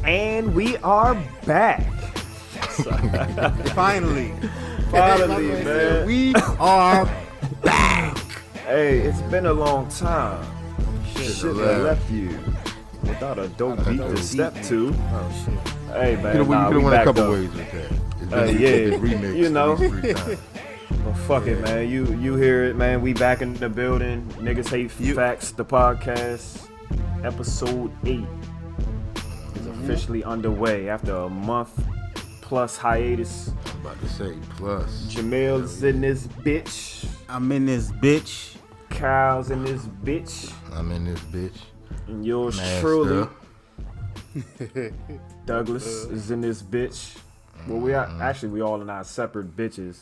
And we are back. Finally, man. we are back. Hey, it's been a long time. Shit that left you without a dope beat to step to. Oh shit. Hey, man. You could have went a couple up. ways with that. Yeah, remix, you know. Well, fuck it, man. You hear it, man. We back in the building. Niggas Hate Facts, the podcast. Episode 8 is officially underway after a month plus hiatus. I'm about to say plus. Jamel's in this bitch. I'm in this bitch. Kyle's in this bitch. I'm in this bitch. And yours Masked truly, up. Douglas, is in this bitch. Well, we all in our separate bitches.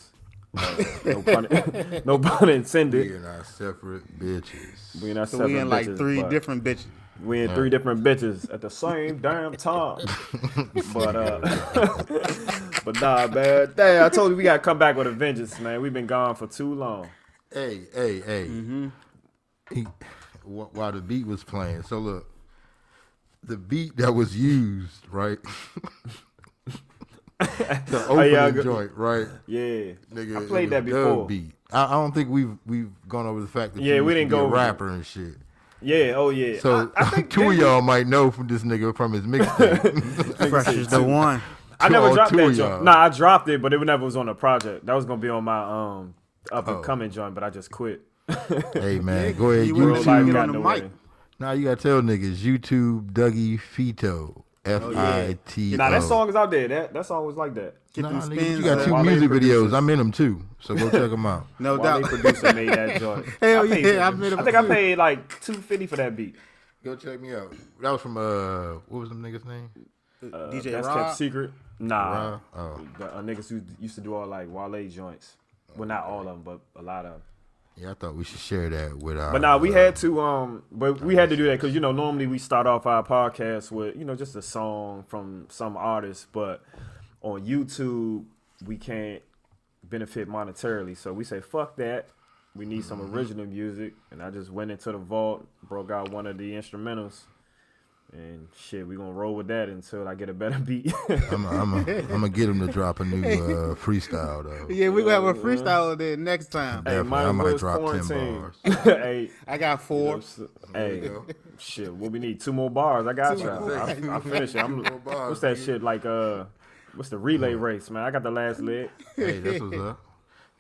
No pun intended. We in our separate bitches. We in our So separate we in like bitches, three but different bitches. We in 3 different bitches at the same damn time. But nah, man. Damn, I told you we gotta come back with a vengeance, man. We've been gone for too long. Hey. While the beat was playing, so look, the beat that was used, right? The opening joint, right? Yeah, Nigga, I played that before. Beat. I don't think we've gone over the fact that we didn't go a over rapper and shit. Yeah, oh yeah. So I think two of y'all might know from this nigga from his mixtape. Fresh is the one. I never dropped that y'all. joint. Nah, I dropped it, but it never was on the project. That was gonna be on my up and coming joint, but I just quit. Hey man, go ahead. You would've life YouTube. get got on in the the mic. way. Now you gotta tell niggas YouTube Dougie Fito. Fito. Nah, that song is out there. That song was like that. Get them Nigga, spins. you got two Wale music producers. videos. I'm in them too. So go check them out. No Wale doubt. producer made that joint. Hell I paid yeah, for I it. made I think I paid like $250 for that beat. Go check me out. That was from what was them niggas name? DJ That's Rob. kept secret. Nah, Rob? Oh. the niggas who used to do all like Wale joints. Well, not all of them, but a lot of them. Yeah, I thought we should share that with our. But nah, we had to but we had to do that because normally we start off our podcast with just a song from some artist, but on YouTube we can't benefit monetarily, so we say fuck that. We need some original music, and I just went into the vault, broke out one of the instrumentals, and shit, we gonna roll with that until I get a better beat. I'm gonna get him to drop a new freestyle though. Yeah, we gonna have a freestyle there next time. Hey, Definitely, I might drop 10 bars. Hey, I got 4. hey, shit. Well, we need 2 more bars. I got you. I finished it. more bars, What's that nigga. shit like? What's the relay race, man? I got the last leg. Hey, that's what's up.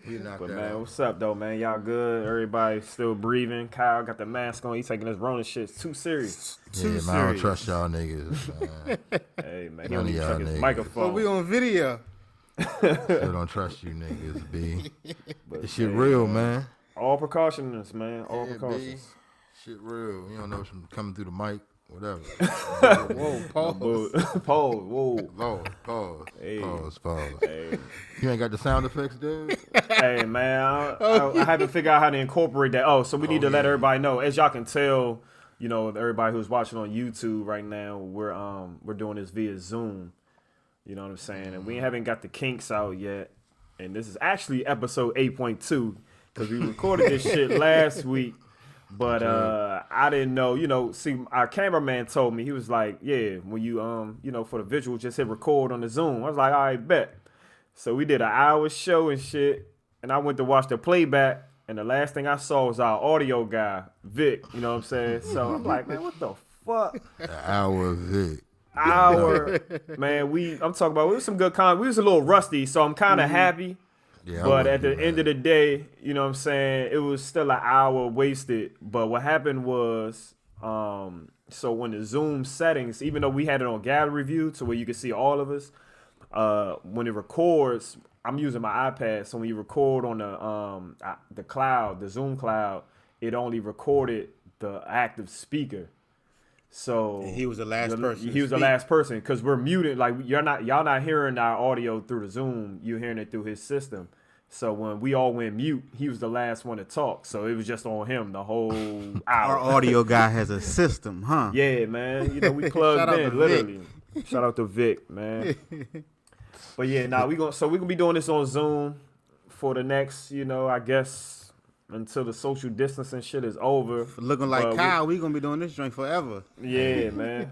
We knocked But that man, out. what's up though, man? Y'all good? Everybody still breathing? Kyle got the mask on. He taking this Rona shit too serious. Yeah, man, I don't trust y'all niggas. Man. Hey man, he None don't of even y'all check his niggas. microphone. But we on video. Still don't trust you niggas, B. But, This shit man, real, man. All precautions, man. All Yeah, precautions. B. Shit real. You don't know some coming through the mic, whatever. Whoa, pause. Pause. Whoa. Pause. Hey. Pause. Hey. You ain't got the sound effects, dude? Hey man, I haven't figured out how to incorporate that. Oh, so we need to let everybody know. As y'all can tell, everybody who's watching on YouTube right now, we're doing this via Zoom. You know what I'm saying? And we haven't got the kinks out yet. And this is actually episode 8.2 because we recorded this shit last week. But I didn't know, see, our cameraman told me, he was like, yeah, when you, for the visual, just hit record on the Zoom. I was like, all right, bet. So we did an hour show and shit, and I went to watch the playback, and the last thing I saw was our audio guy, Vic, you know what I'm saying? So I'm like, man, what the fuck? The hour of it. Man, I'm talking about, it was some good content. We was a little rusty, so I'm kind of happy. Yeah, But at the end of the day, you know what I'm saying, it was still an hour wasted. But what happened was, so when the Zoom settings, even though we had it on gallery view to where you can see all of us, when it records, I'm using my iPad, so when you record on the cloud, the Zoom cloud, it only recorded the active speaker. So And he was the last person. He was the last person because we're muted. Like y'all not hearing our audio through the Zoom. You're hearing it through his system. So when we all went mute, he was the last one to talk. So it was just on him the whole hour. Our audio guy has a system, huh? Yeah, man. We plugged Shout out in to literally. Shout out to Vic, man. But yeah, we gonna be doing this on Zoom for the next, I guess until the social distancing shit is over. Looking like Kyle, we gonna be doing this joint forever. Yeah, man.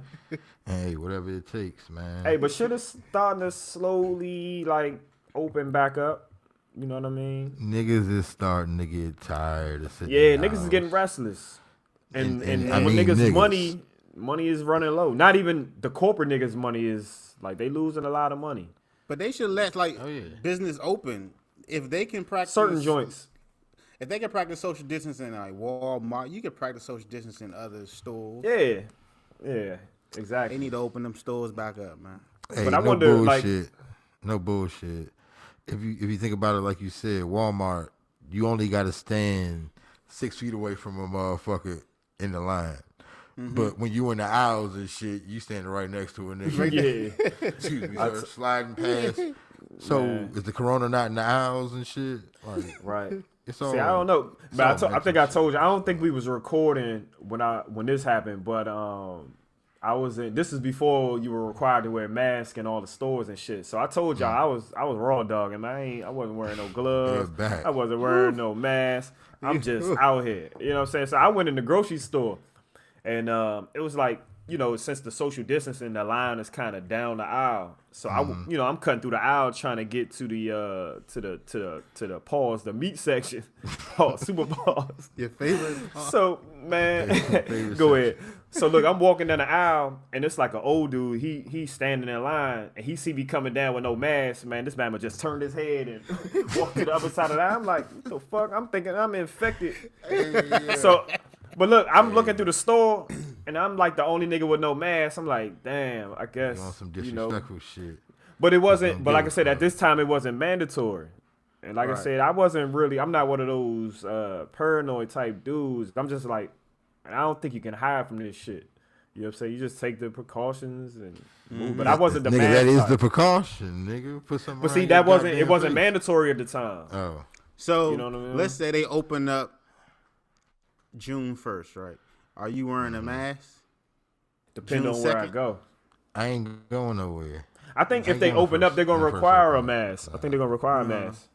Hey, whatever it takes, man. Hey, but shit is starting to slowly like open back up. You know what I mean? Niggas is starting to get tired of sitting. Yeah, in the niggas is house. getting restless, and I when mean, niggas money is running low. Not even the corporate niggas' money is like they losing a lot of money. But they should let business open if they can practice Certain joints. If they can practice social distancing like Walmart, you can practice social distancing in other stores. Yeah, exactly. They need to open them stores back up, man. Hey, but I wonder, bullshit. No bullshit. If you think about it, like you said, Walmart, you only got to stand 6 feet away from a motherfucker in the line. Mm-hmm. But when you in the aisles and shit, you standing right next to a nigga. Yeah. Excuse me, sir. Sliding past. So is the corona not in the aisles and shit? Like, right. It's all, see, I don't know, but I think I I told you. I don't think we was recording when this happened, but I was in. This is before you were required to wear a mask in all the stores and shit. So I told y'all I was raw dogging. I wasn't wearing no gloves. I wasn't wearing no mask. I'm just out here. You know what I'm saying? So I went in the grocery store, and it was like, you know, since the social distancing, the line is kind of down the aisle. So I'm cutting through the aisle trying to get to the pause, the meat section, super pause. Your favorite? So man, go ahead. So look, I'm walking down the aisle, and it's like an old dude. He's standing in line, and he see me coming down with no mask. Man, this man just turned his head and walked to the other side of the aisle. I'm like, what the fuck? I'm thinking I'm infected. So. But look, I'm looking through the store, and I'm like the only nigga with no mask. I'm like, damn, I guess. You on some disrespectful shit. But it wasn't, but like I said, at this time, it wasn't mandatory. And like I said, I'm not one of those paranoid type dudes. I'm just like, I don't think you can hide from this shit. You know what I'm saying? You just take the precautions and move. But I wasn't the nigga, mask that is type. the precaution, nigga. Put something. But see, it wasn't mandatory at the time. Oh. So you know what I mean? Let's say they open up June 1st, right? Are you wearing a mask? Depending on where I go. I ain't going nowhere. I think if they open up, they're gonna require a mask. I think they're gonna require a mask.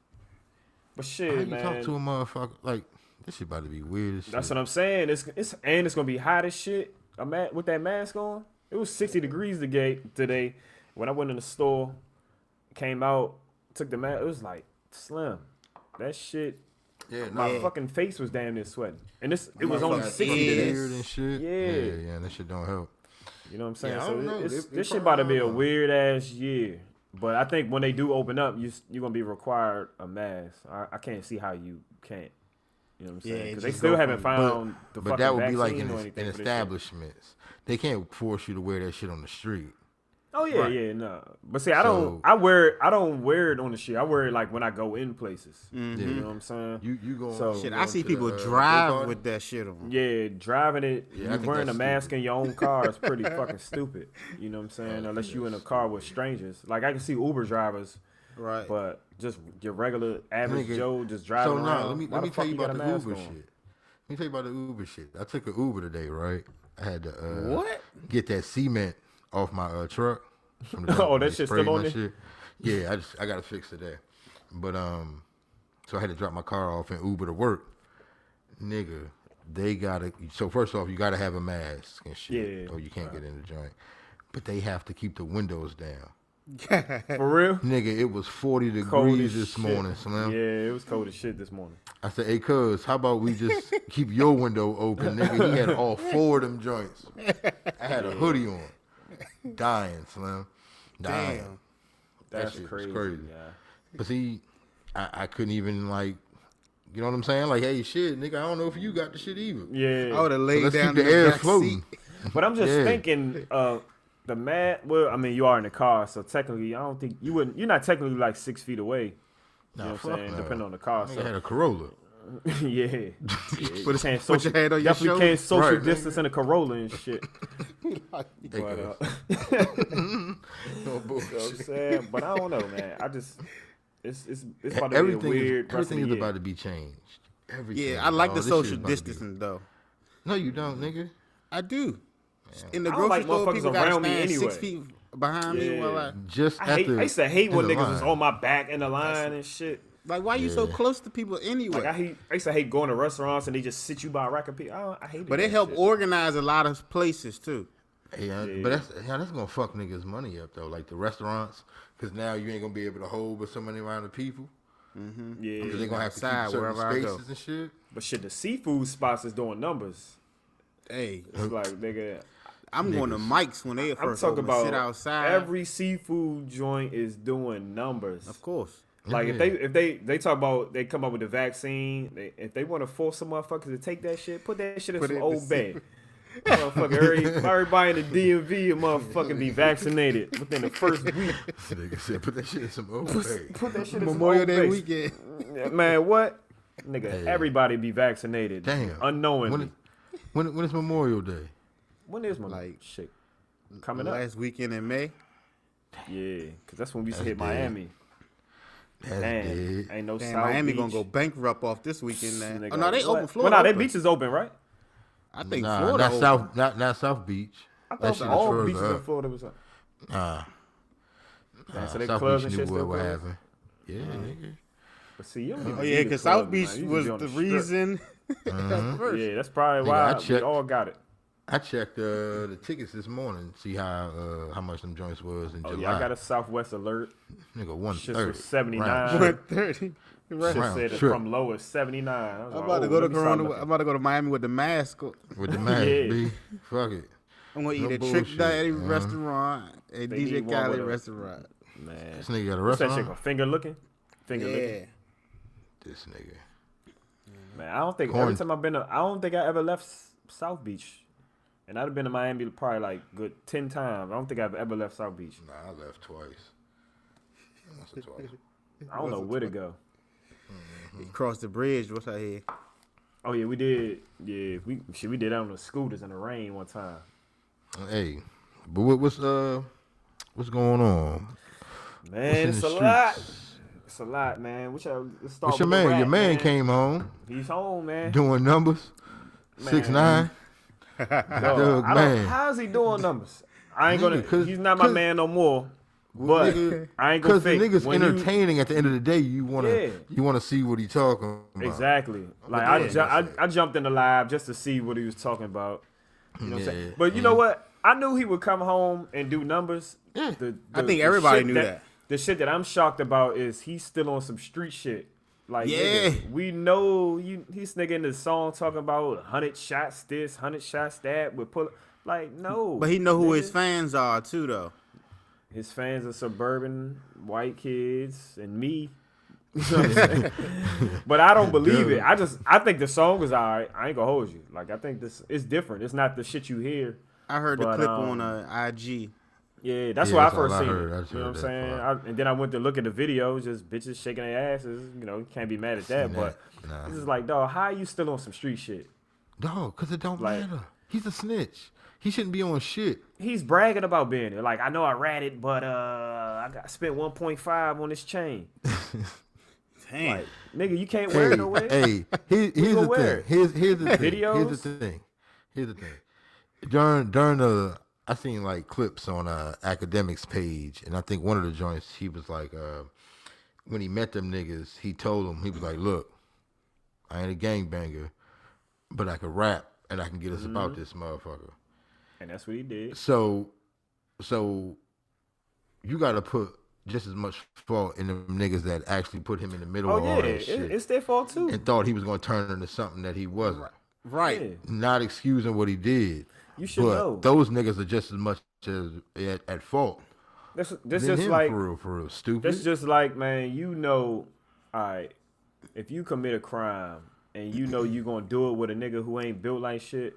But shit, how you man. talk to a motherfucker like this? Shit about to be weird as shit. That's what I'm saying. It's gonna be hot as shit. With that mask on, it was 60 degrees today. When I went in the store, came out, took the mask. It was like slim. That shit. Yeah, my fucking face was damn near sweating, and it was only 60 today. And shit. Yeah, that shit don't help. You know what I'm saying? Yeah, so this shit about to be a weird ass year. But I think when they do open up, you're gonna be required a mask. I can't see how you can't. You know what I'm saying? Because they still haven't found the fucking vaccine. But that would be like in establishments. They can't force you to wear that shit on the street. Oh yeah, no. But see, I don't wear it on the street. I wear it like when I go in places. Mm-hmm. You know what I'm saying? You go. So shit, I see people drive with that shit on. Yeah, driving it. Yeah, wearing a mask in your own car is pretty fucking stupid. You know what I'm saying? Unless you in a car with strangers. Like I can see Uber drivers. Right. But just your regular average Joe just driving around. So let me tell you about the Uber shit. Let me tell you about the Uber shit. I took an Uber today, right? I had to get that cement off my truck. Oh, that shit's still on there? Shit. Yeah, I got to fix it there. But so I had to drop my car off and Uber to work. Nigga, they gotta. So first off, you gotta have a mask and shit, or you can't get in the joint. But they have to keep the windows down. For real? Nigga, it was 40 degrees this morning, Slim. Yeah, it was cold as shit this morning. I said, hey, cuz, how about we just keep your window open, nigga? He had all 4 of them joints. I had a hoodie on. Dying, Slim. Dying. Damn. That's crazy. Yeah. But see, I couldn't even, like, you know what I'm saying? Like, hey, shit, nigga, I don't know if you got the shit either. Yeah. I would have laid down keep the air floating. But I'm just thinking, the man. Well, I mean, you are in the car, so technically, I don't think you wouldn't. You're not technically like 6 feet away. You know what I'm saying? No. Depending on the car. I had a Corolla. Yeah. Put your head on your shoulder. Definitely can't social distance in a Corolla and shit. No bullshit. You know what I'm saying? But I don't know, man. I just it's about to be a weird. Everything is about to be changed. Everything. Yeah, I like the social distancing though. No, you don't, nigga. I do. In the I don't grocery like store, people motherfuckers gotta around me stand anyway. 6 feet behind me while Just I used to hate when niggas line. was on my back in the line and shit. Like, why you so close to people anyway? Like I used to hate going to restaurants and they just sit you by a rack of people. I hate it. But it help organize a lot of places too. Yeah, but that's gonna fuck niggas' money up though. Like the restaurants, because now you ain't gonna be able to hold with so many amount of people. Mm-hmm. Yeah, because they gonna have to keep certain spaces and shit. But shit, the seafood spots is doing numbers. Hey, it's like nigga. I'm going to Mike's when they first open. Sit outside. Every seafood joint is doing numbers. Of course. Like if they talk about they come up with the vaccine, if they want to force some motherfuckers to take that shit, put that shit in some old bag. Motherfucker, everybody in the DMV and motherfucking be vaccinated within the first week. Nigga said, put that shit in some old bag. Put that shit in Memorial some Day old weekend. Man, what? Nigga, everybody be vaccinated. Damn. Unknowingly. When is Memorial Day? When is my shit coming up? Last weekend in May. Yeah, because that's when we used to hit Miami. That's dead. Ain't no South Miami Beach. gonna go bankrupt off this weekend now. Nigga, Oh no, they open Florida. Well, no, they beaches open, right? I think Florida not open. South, not South Beach. I thought all beaches in Florida was up. So they South clubs Beach and shit knew still what closed? happened. Yeah, nigga. But see, you don't even yeah, because South Beach was the reason. Yeah, that's probably why we all got it. I checked the tickets this morning, see how much them joints was in July. Yeah, I got a Southwest alert. Nigga, 130. Shit was 79. 130. Shit said it's from low as 79. I'm about to go to Corona. I'm about to go to Miami with the mask. With the mask, B. Fuck it. I'm gonna eat a Trick Daddy restaurant, a DJ Khaled restaurant. Man, this nigga got a what's restaurant. that shit? Finger looking. This nigga. Man, I don't think every time I've been, I don't think I ever left South Beach. And I'd have been to Miami probably like good 10 times. I don't think I've ever left South Beach. Nah, I left twice. Once or twice. I don't know where to go. Cross the bridge. What's out here? Oh yeah, we did. Yeah, we did that on the scooters in the rain one time. Hey, but what's going on? Man, it's a lot. It's a lot, man. Let's start What's your with man? the rap, Your man came home. He's home, man. Doing numbers. 6'9". Dog, man. How's he doing numbers? I ain't gonna. He's not my man no more. But nigga, I ain't gonna fake. Because the nigga's entertaining. At the end of the day, you wanna see what he talking about. Exactly. Like I jumped in the live just to see what he was talking about. You know what I'm saying? But you know what? I knew he would come home and do numbers. I think everybody knew that. The shit that I'm shocked about is he's still on some street shit. Like, nigga, we know he's nigga in the song talking about 100 shots this, 100 shots that. Like, no. But he know who his fans are too, though. His fans are suburban white kids and me. You know what I'm saying? But I don't believe it. I think the song is alright. I ain't gonna hold you. Like, I think this it's different. It's not the shit you hear. I heard the clip on IG. Yeah, that's where I first seen it. You know what I'm saying? And then I went to look at the video, just bitches shaking their asses. You know, you can't be mad at that. But this is like, dog, how are you still on some street shit? Dog, because it don't matter. He's a snitch. He shouldn't be on shit. He's bragging about being there. Like, I know I ratted, but I spent 1.5 on this chain. Damn. Like, nigga, you can't wear it nowhere. Hey, here's the thing. Here's the thing. Videos? Here's the thing. During the, I seen like clips on academics page, and I think one of the joints he was like, when he met them niggas, he told them, he was like, look, I ain't a gangbanger, but I can rap and I can get us about this motherfucker. And that's what he did. So you got to put just as much fault in them niggas that actually put him in the middle of all that shit. It's their fault too. And thought he was going to turn into something that he wasn't. Right. Yeah. Not excusing what he did. You should know. Those niggas are just as much as at fault. This just like for real, stupid. That's just like, man, you know, all right, if you commit a crime and you know you gonna do it with a nigga who ain't built like shit,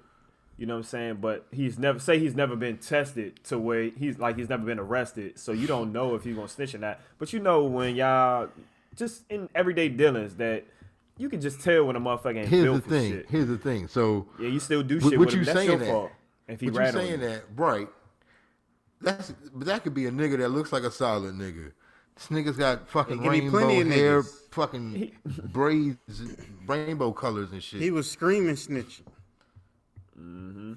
you know what I'm saying? But he's never been tested to where he's never been arrested, so you don't know if he's gonna snitch or not. But you know when y'all just in everyday dealings that you can just tell when a motherfucker ain't built for shit. Here's the thing. So yeah, you still do shit with him. That's your fault. If he rat on you. That, right? That could be a nigga that looks like a solid nigga. This nigga's got fucking rainbow hair, fucking braids, rainbow colors and shit. He was screaming snitching. Mm-hmm.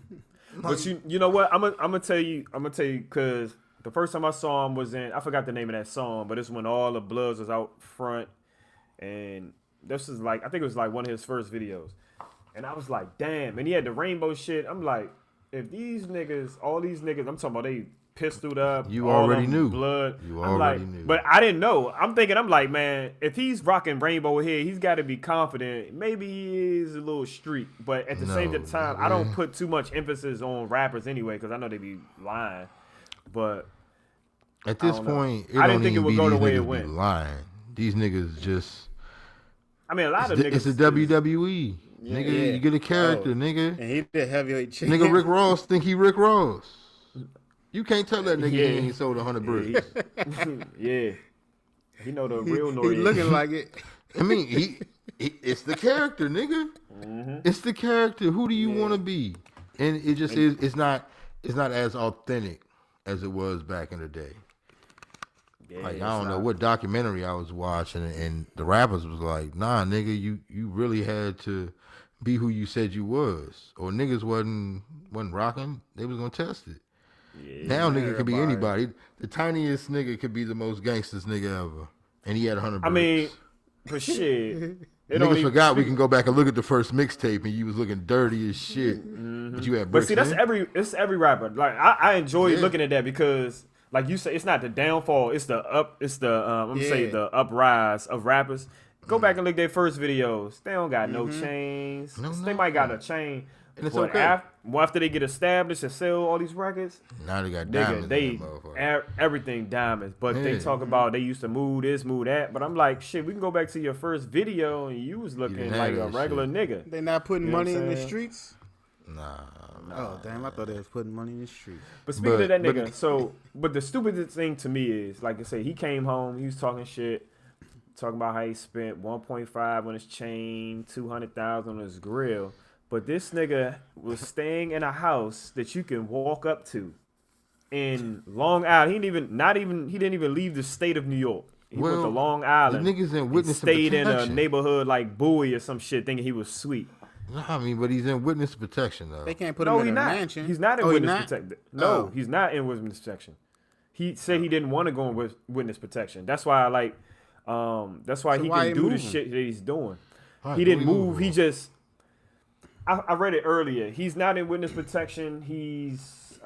But you know what? I'm gonna tell you because the first time I saw him was in, I forgot the name of that song, but it's when all the Bloods was out front and this is like I think it was like one of his first videos, and I was like, damn. And he had the rainbow shit. I'm like, if these niggas, all these niggas, I'm talking about they pistoled up. You all already knew. Blood. You I'm already like, knew. But I didn't know. I'm thinking, I'm like, man, if he's rocking rainbow here, he's got to be confident. Maybe he is a little street, but at the same time, I don't put too much emphasis on rappers anyway because I know they be lying. But at this point, I didn't think it would go the way it went. Lying. These niggas just. I mean, a lot of niggas. It's a WWE. Yeah, nigga, yeah. you get a character, nigga. And he the heavyweight champ. Nigga, Rick Ross think he Rick Ross. You can't tell that nigga he ain't sold 100 bricks. Yeah. He know the real He looking like it. I mean, he it's the character, nigga. Mm-hmm. It's the character. Who do you want to be? And it just is. It's not as authentic as it was back in the day. Yeah, like I don't know what documentary I was watching, and the rappers was like, "Nah, nigga, you really had to be who you said you was, or niggas wasn't rocking. They was gonna test it. Yeah, now nigga could be anybody. The tiniest nigga could be the most gangsters nigga ever, and he had 100 bricks. I mean, but shit. Niggas forgot we can go back and look at the first mixtape, and you was looking dirty as shit, but you had bricks. But see, it's every rapper. Like I enjoy looking at that because, like you say, it's not the downfall. It's the I'm gonna say the uprise of rappers. Go back and look at their first videos. They don't got no chains. They might got a chain. And it's okay. After they get established and sell all these records, now they got diamonds. Everything diamonds. But they talk about they used to move this, move that. But I'm like, shit, we can go back to your first video and you was looking like a regular nigga. They not putting money in the streets? Nah. Oh, damn, I thought they was putting money in the streets. But speaking of that nigga, but the stupidest thing to me is, like I say, he came home, he was talking shit, talking about how he spent 1.5 on his chain, 200,000 on his grill. But this nigga was staying in a house that you can walk up to in Long Island. He didn't even leave the state of New York. He went to Long Island. The niggas in witness stayed protection. In a neighborhood like Bowie or some shit, thinking he was sweet. No, I mean, but he's in witness protection though. They can't put him in a mansion. He's not in witness protection. No, he's not in witness protection. He said he didn't want to go in witness protection. That's why that's why he can do the shit that he's doing. Right, he didn't move. He just. I read it earlier. He's not in witness protection. He's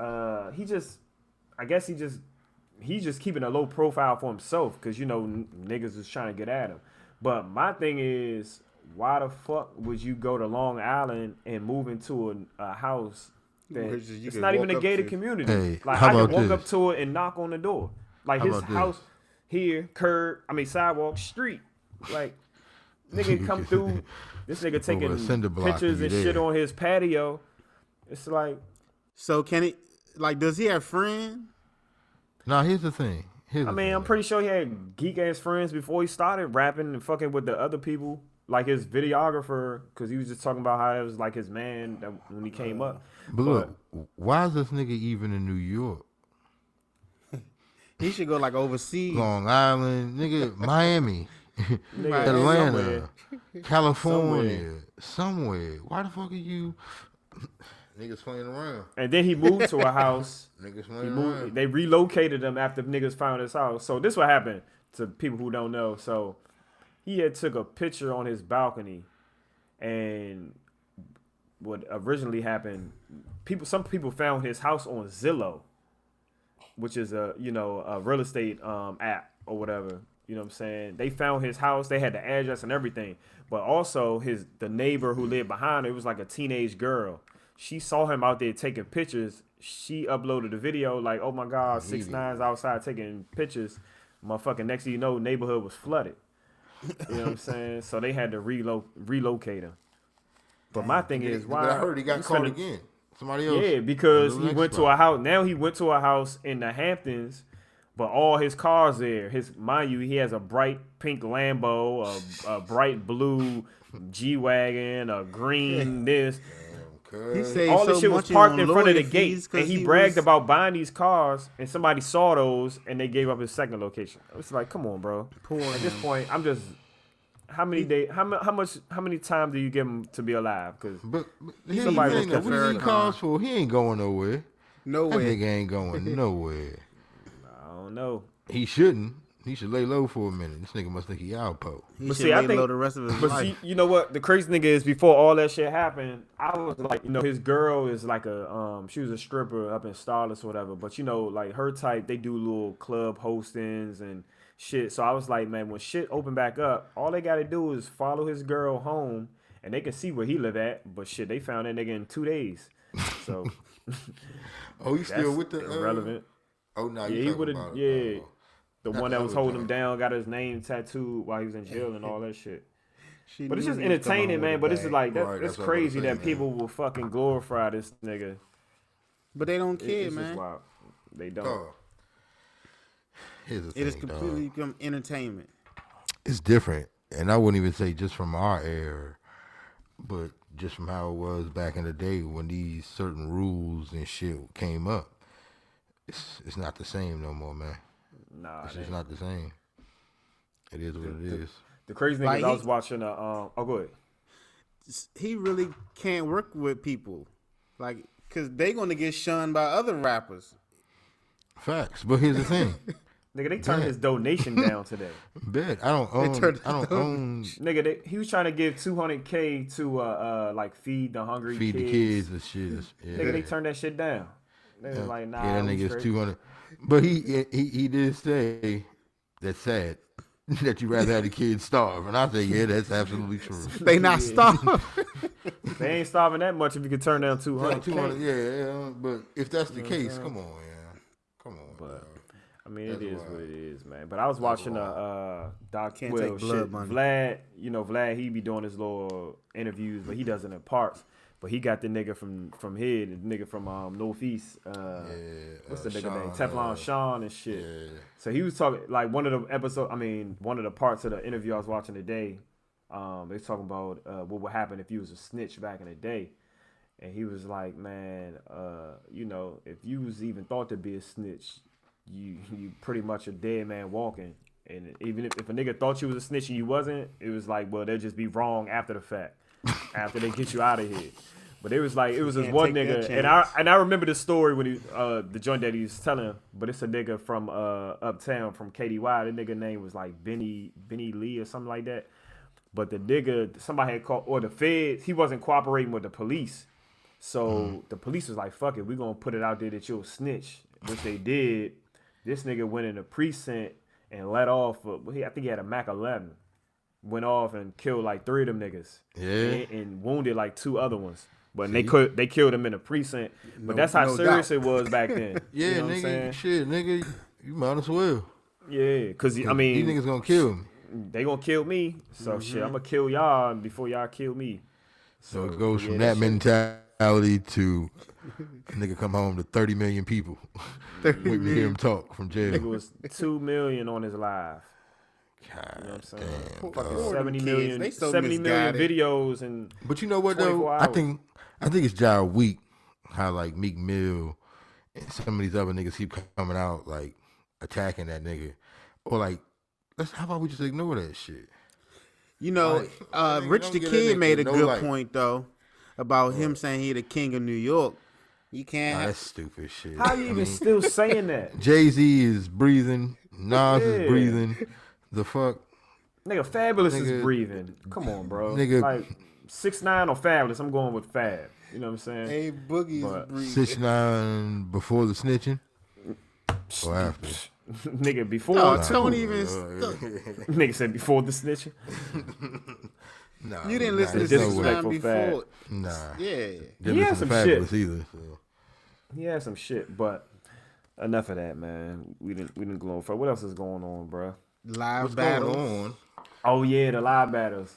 keeping a low profile for himself because niggas is trying to get at him. But my thing is, why the fuck would you go to Long Island and move into a house that it's not even a gated community? Hey, like I can walk up to it and knock on the door. Like his house here, sidewalk, street. Like nigga come through. This nigga taking pictures and shit on his patio. It's like. So can he, does he have friends? No, here's the thing. I'm pretty sure he had geek ass friends before he started rapping and fucking with the other people. Like his videographer, because he was just talking about how it was like his man when he came up. But look, why is this nigga even in New York? He should go overseas. Long Island, nigga, Miami. Atlanta, California, somewhere. Why the fuck are you niggas playing around? And then he moved to a house. Niggas playing around. They relocated him after niggas found his house. So this what happened to people who don't know. So he had took a picture on his balcony, and what originally happened, some people found his house on Zillow, which is a real estate app or whatever. You know what I'm saying? They found his house. They had the address and everything. But also the neighbor who lived behind her, it was like a teenage girl. She saw him out there taking pictures. She uploaded a video like, oh my God, 6ix9ine's outside taking pictures. Motherfucking next thing you know, neighborhood was flooded. You know what I'm saying? So they had to relocate him. But my thing is, why? But I heard he got caught again. Somebody else. Yeah, because he went to a house. Now he went to a house in the Hamptons. But all his cars there, mind you, he has a bright pink Lambo, a bright blue G-Wagon, a green this. All this shit was parked in front of the gate. And he bragged about buying these cars, and somebody saw those, and they gave up his second location. It's like, come on, bro. At this point, I'm just... How many times do you give him to be alive? Because what is he cars for? He ain't going nowhere. Nowhere. That nigga ain't going nowhere. I don't know. He shouldn't. He should lay low for a minute. This nigga must think he Alpo. He But should see, I lay think- low the rest of his But life. see, you know what? The crazy thing is, before all that shit happened, I was like, his girl is like she was a stripper up in Starless or whatever. But like her type, they do little club hostings and shit. So I was like, man, when shit open back up, all they got to do is follow his girl home, and they can see where he live at. But shit, they found that nigga in 2 days. So Oh, he's still with the irrelevant. Oh no, Yeah, he would have. Yeah. The Not one the that was other holding him joint. down, got his name tattooed while he was in jail and all that shit. She But it's knew just he was coming entertaining, home man. with a But this is bag. like Right, it's that's what I'm crazy saying, that people will fucking glorify this nigga. But they don't care, It's just man. wild. They don't. Dog. Here's the It thing, is completely become entertainment. It's different, and I wouldn't even say just from our era, but just from how it was back in the day when these certain rules and shit came up. It's not the same no more, man. Nah, It's it just ain't. not the same. It is what it is. The crazy thing Like is, I was he- watching oh, go ahead. He really can't work with people, like, cause they gonna get shunned by other rappers. Facts, but here's the thing. Nigga, they turned his donation down today. Bet I don't own. turned I don't own. Nigga, he was trying to give $200K to like feed the hungry Feed kids. the kids and shit. Yeah. Nigga, they turned that shit down. They was like, nah. Yeah, that we nigga's straight. 200. But he did say that's sad that you rather have the kids starve, and I say yeah, that's absolutely true. They not stopped. They ain't starving that much if you could turn down 200. 200, yeah, but if that's the case, come on, yeah, come on. But I mean, it That's is wild. what it is, man. But I was watching Doc. Can't Well, take blood shit, money. Vlad. Vlad. He be doing his little interviews, but he does it in parts. But he got the nigga from here, the nigga from Northeast. What's the nigga name? Teflon Sean and shit. Yeah. So he was talking like one of the parts of the interview I was watching today. They was talking about what would happen if you was a snitch back in the day. And he was like, man, if you was even thought to be a snitch, you pretty much a dead man walking. And even if a nigga thought you was a snitch and you wasn't, it was like, well, they'll just be wrong after the fact, after they get you out of here. But it was like, it was this can't one take that nigga, and I remember the story when he the joint that he was telling, but it's a nigga from uptown from KDY. The nigga name was like Benny Lee or something like that. But the nigga, somebody had called, or the feds, he wasn't cooperating with the police. So the police was like, fuck it, we gonna put it out there that you're a snitch, which they did. This nigga went in the precinct and let off, I think he had a Mac 11, went off and killed like 3 of them niggas. Yeah. And wounded like 2 other ones. But they killed him in the precinct. But that's how no serious doubt. it was back then. Yeah, You know what I'm nigga, saying? shit, nigga, you might as well. Yeah, because I These mean, niggas gonna kill me. they gonna kill me. So shit, I'm gonna kill y'all before y'all kill me. So it goes from yeah, that mentality to a nigga come home to 30 million people. Wait to hear him talk from jail. Nigga was 2 million on his live. God You know what I'm saying? damn, Fucking dog. 70 kids, million, they so 70 million misguided. videos and But you know what though? 24 I hours. think it's job weak how like Meek Mill and some of these other niggas keep coming out like attacking that nigga, or like how about we just ignore that shit? You know, Like, nigga, Rich don't the get that Kid nigga made a no good light. point though about him saying he the king of New York. You can't. Nah, have, that's stupid shit. how you even still saying that? Jay-Z is breathing, Nas Yeah. is breathing. The fuck, Nigga, Fabulous is Nigga- breathing. Come on, bro. Nigga- Like 6ix9ine or Fabulous, I'm going with Fab. You know what I'm saying? hey, Boogie But- is breathing. 6ix9ine before the snitching or after? Nigga, before No, too. don't even. Nigga said before the snitching. Nah, You didn't listen to there's no 6 way. 9 before. Nah, Yeah. didn't He had listen some to Fabulous either. So. He had some shit, but enough of that, man. We didn't glorify. What else is going on, bro? Live What's battle. going on? Oh yeah, the live battles.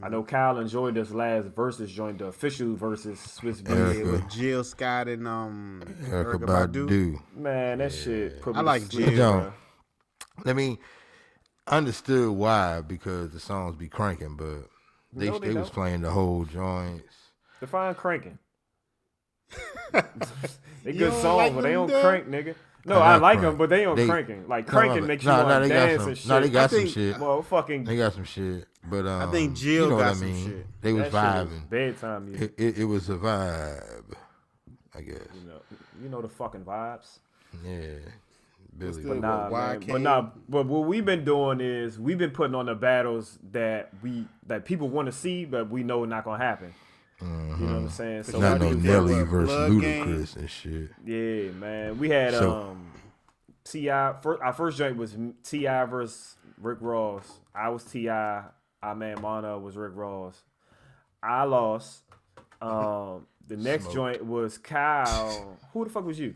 I know Kyle enjoyed this last versus joint, the official versus Swiss Beats. Erica. With Jill Scott and Erica Erykah Badu. Badu. Man, that shit put me I like to sleep, Jill. Don't. bro. I mean, I understood why because the songs be cranking, but they No, they was don't. playing the whole joints. Define cranking. They You good don't songs, like but they them, don't dog? crank, nigga. No, Nah, I not like crank. them, but they don't They- cranking. Like No, cranking but- makes nah, you nah, want they to got dance some- and shit. nah, they got I some think- shit. Well, fucking They got some shit, but I think Jill you know got what I some mean. shit. They was that shit is vibing. bedtime music. It was a vibe, I guess. You know the fucking vibes. Yeah, Billy. But But what we've been doing is we've been putting on the battles that people want to see, but we know not gonna happen. Mm-hmm. You know what I'm saying? So not no Nelly Blood versus Gang. Ludacris and shit. yeah, man. We had T.I. Our first joint was T.I. versus Rick Ross. I was T.I. Our man Mono was Rick Ross. I lost. The next joint was Kyle. Who the fuck was you?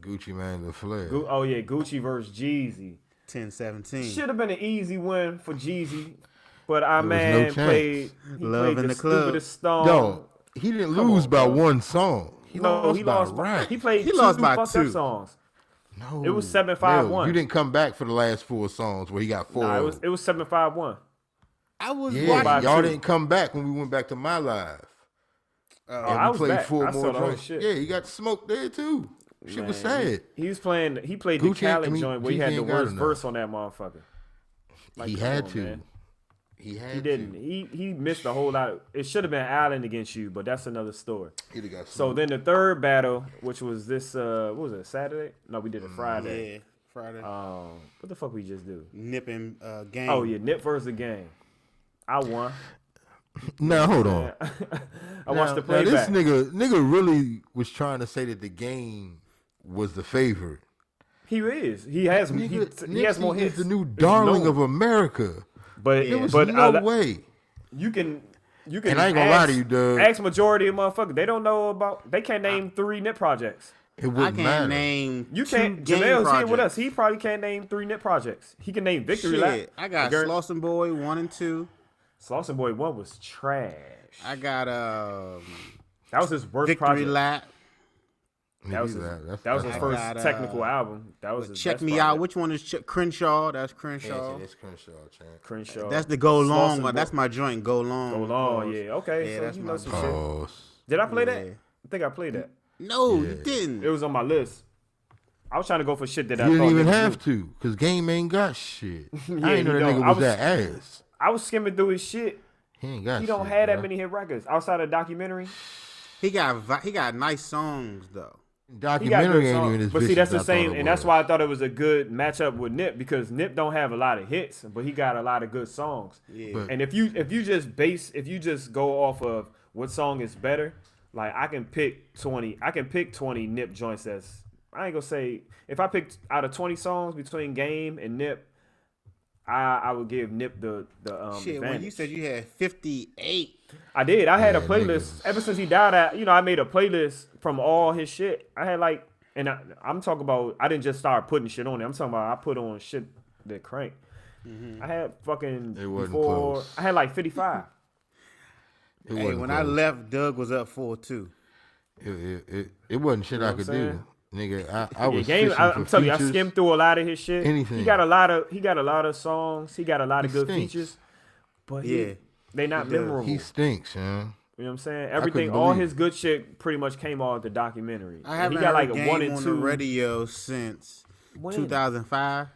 Gucci Mane, the Flair. Gucci versus Jeezy. 10-17. Should have been an easy win for Jeezy, but our There was man no played. He Love played in the the Club. stupidest song. Yo, he didn't lose by one song. He lost by right. He played He two lost by fucked up two. songs. No, It was 7-5-1. You didn't come back for the last 4 songs where he got 4. Nah, it was 7-5-1. I was yeah, watching. y'all didn't come back when we went back to my live. And I we was played back. 4 I saw more the whole joints. shit. Yeah, he got smoked there too. Shit was Man, sad. He played Gucci, the Khaled joint where he had Jeezy the ain't got worst enough. verse on that motherfucker. Like, He come had on, to. man. He He didn't. He missed a whole lot. It should have been Allen against you, but that's another story. He'd have got So smoked. then the third battle, which was this, what was it, Saturday? No, we did it Friday. Yeah, Friday. What the fuck we just do? Nip and Game. Oh yeah, Nip versus the Game. I won. Now hold on. I watched the Now, playback. this nigga really was trying to say that the Game was the favorite. He is. He has. He has more Nipsey hits. is the new It's darling known. of America. But There was but no way. You can. And I ain't gonna lie to you, Doug. Ask majority of motherfuckers. They don't know about. They can't name 3 Nip projects. It I wouldn't can't matter. name. You two can't. Game Jamel's here with projects. us. He probably can't name 3 Nip projects. He can name Victory Lap. Shit, I got Gert- Slauson Boy 1 and 2. Slauson Boy 1 was trash. I got That was his worst Victory project. Lap. That was his, That's- that was his that's first got, technical album. That was his Check best Me project. Out. Which one is Crenshaw? That's Crenshaw. It's Crenshaw, champ. Crenshaw. That's the Go Long Slauson one. Boy. That's my joint. Go Long. Go Long. Pause. Yeah. Okay. Yeah, so that's you my know some joint. shit. Pause. Did I play that? Yeah. I think I played that. No, Yeah. you didn't. It was on my list. I was trying to go for shit that I You thought didn't even niggas have knew. to, because Game ain't got shit. Yeah, I ain't know he that don't. nigga I was was- that ass. I was skimming through his shit. He ain't got He shit. don't have that bro. many hit records outside of documentary. He got nice songs though. He got good Documentary ain't songs. even as But see, vicious that's the as I thought same, it and that's was. why I thought it was a good matchup with Nip because Nip don't have a lot of hits, but he got a lot of good songs. Yeah. But- And if you just go off of what song is better, like I can pick 20 Nip joints that's I ain't gonna say if I picked out of 20 songs between Game and Nip, I would give Nip the Shit, when advantage. you said you had 58, I did. I had a Yeah, playlist niggas. ever since he died. I made a playlist from all his shit. I had like, and I'm talking about. I didn't just start putting shit on it. I'm talking about I put on shit that crank. I had fucking It wasn't before. close. I had like 55. It hey, wasn't when I close. left, Doug was up 4-2. It wasn't shit know I what could I'm do, saying? nigga. I Yeah, was Game. fishing I'm for telling you, I features. skimmed through a lot of his shit. Anything. He got a lot of songs. He got a lot of He good stinks. features. But Yeah, they not he does. memorable. He stinks, man. You know what I'm saying? couldn't Everything, all believe his it. good shit pretty much came off the documentary. I And haven't he got like heard a Game 1 and on 2 the radio since When? 2005.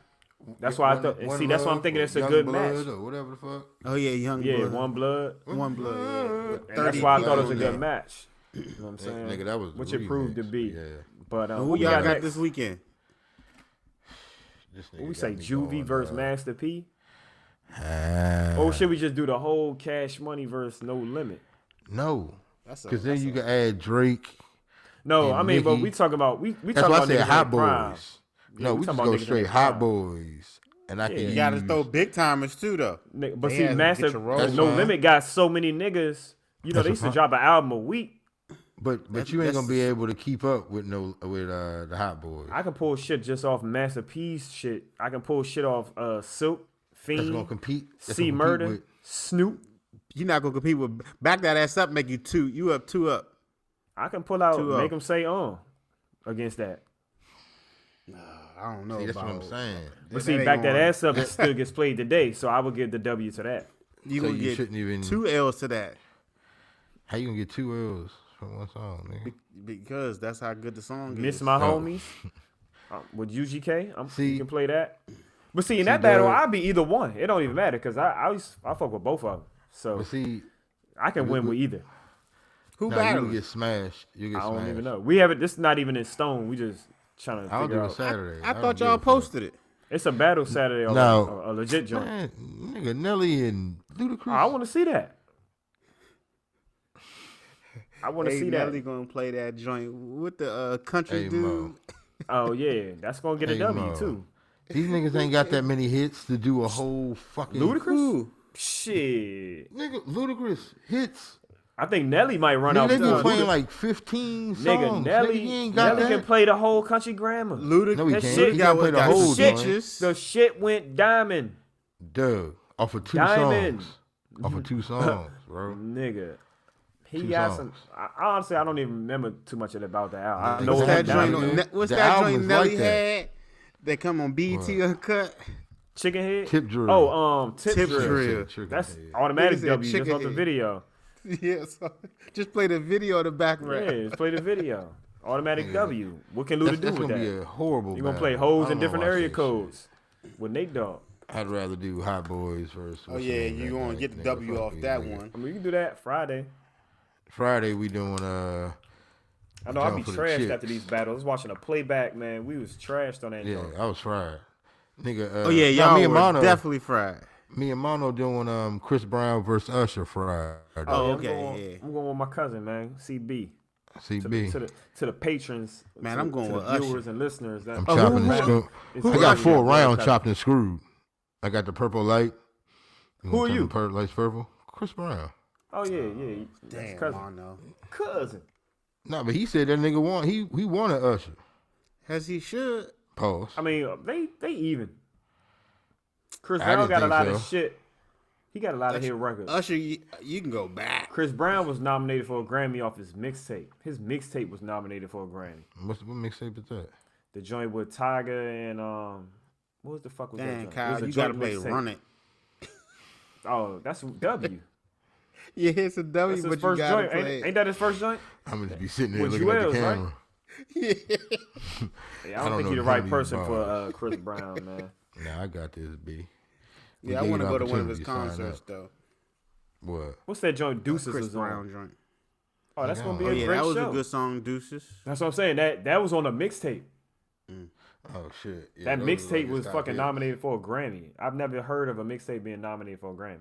That's why I thought. And see, that's why I'm thinking it's a Young good Blood match. or whatever the fuck. Oh yeah, Young Yeah, Blood. One Blood. One Blood. Yeah. With And that's 30 why I thought it was a people good on match. You know what I'm saying? Nigga, that was the which it proved to remix. be. Yeah. But Who what we y'all got next? this weekend? This nigga What we got say me Juvie going, versus dog. Master P? Ah, Or should we just do the whole Cash Money versus No Limit? no, That's because then you can add Drake. No, And I mean, but Nicki. we talking about we That's talking why I about said niggas Hot in their prime. Boys. Yeah, No, we we talking just about go niggas in straight their Hot prime. Boys, and I Yeah. can You got to use- throw big timers too, though. Nigga, but They see, had to Master get your rolls. That's No fine. Limit got so many niggas. You know, That's they used to fine. drop an album a week. But you ain't gonna be able to keep up with the Hot Boys. I can pull shit just off Master P's shit. I can pull shit off Silk, That's gonna Fiend, compete. That's C gonna compete Murder, with- Snoop. You're not gonna compete with back that ass up. Make you 2. You up 2 up. I can pull out, 2-0. make them say against that. I don't know See, that's about. what I'm saying. But see, ain't back that going- ass up, it still gets played today. So I would give the W to that. You So gonna you get shouldn't even. 2 L's to that How you gonna get 2 L's from one song, nigga? because that's how good the song Miss is. My Oh. Homies with UGK. See- You can play that. But see, in that battle, I'd be either one. It don't even matter because I fuck with both of them. So But see, I can win with either. Who now you battling? get smashed. You get I smashed. don't even know. We have it. This is not even in stone. We just Trying to I'll do figure it out. Saturday. I thought y'all posted it. It's a battle Saturday. Or No. a legit joint. Man, nigga, Nelly and Ludacris. I want to see that. I want to see that. Nelly gonna play that joint with the country Hey, dude. Mo. Oh yeah, that's gonna get a Hey, W Mo. too. These niggas ain't got that many hits to do a whole fucking Ludacris? Shit. Nigga, Ludacris hits. I think Nelly might run Nigga, out. they been Luda- playing like 15 songs. Nigga, Nelly, he ain't got Nelly that. can play the whole country grammar. Ludacris. No, he that can't. shit He gotta play the got whole shit. joint. The shit went diamond. Doug, off of 2 Diamond. songs. Off of 2 songs, bro. Nigga. He 2 got songs. some. Honestly, I don't even remember too much about the album. I know What's it that went joint diamond. on- What's The that album joint is Nelly like that. had? They come on BET Uncut. Chicken head. Tip drill. Oh, tip Tip drill. drill. Chicken That's head. automatic Nigga said W. Just chicken off the head. video. Yeah, so just play the video in the Yeah, background. just play the video. Automatic Nigga. W. What can That's, Luda do that's with gonna that? be a horrible. You gonna battle. play I hoes don't in different wanna watch area that codes with Nate Dogg. shit. I'd rather do Hot Boys versus. Oh yeah, you gonna get the W off that one. I mean, you can do that Friday. Friday we doing I know I'll be Jump for the trashed chips. after these battles. I was watching a playback, man. We was trashed on that yeah. joint. I was fried, nigga. Oh yeah, y'all me and were Mono, definitely fried. me and Mono doing Chris Brown versus Usher Friday. Oh, Yeah, okay, I'm going with my cousin, man. CB. CB. To the patrons. Man, to, I'm going to with the viewers Usher. and listeners. That, I'm chopping who- and screwed. It's I got already 4 got rounds blood chopped and screwed. I got the purple light. Who are you? Lights purple. Chris Brown. Oh yeah. That's Damn, cousin. Mono. Cousin. No, but he said that nigga won. He wanted Usher. As he should. Pause. I mean, they even. Chris I Brown didn't got a think lot so. of shit. He got a lot of hit records. Usher, you can go back. Chris Brown was nominated for a Grammy off his mixtape. His mixtape was nominated for a Grammy. What mixtape is that? The joint with Tiger and what was the fuck was that Damn, joint? It Kyle, was a you gotta joint play mixtape. Run It. Oh, that's W. Yeah, it's a W, That's his but you first gotta joint. play. Ain't that his first joint? I'm gonna be sitting there With looking at the Jewels, right? camera. Yeah, I don't don't think know he's the none right of these person for bars. Chris Brown, man. Nah, I got this, B. We Yeah, I gave want to you go to one of his opportunity to sign concerts up. though. What? What's that joint Deuces Chris is on? Brown joint. Oh, that's gonna be Oh a yeah, great that was show. a good song, Deuces. That's what I'm saying. That was on a mixtape. Oh shit. Yeah, That those mixtape like was his top fucking hits. nominated for a Grammy. I've never heard of a mixtape being nominated for a Grammy.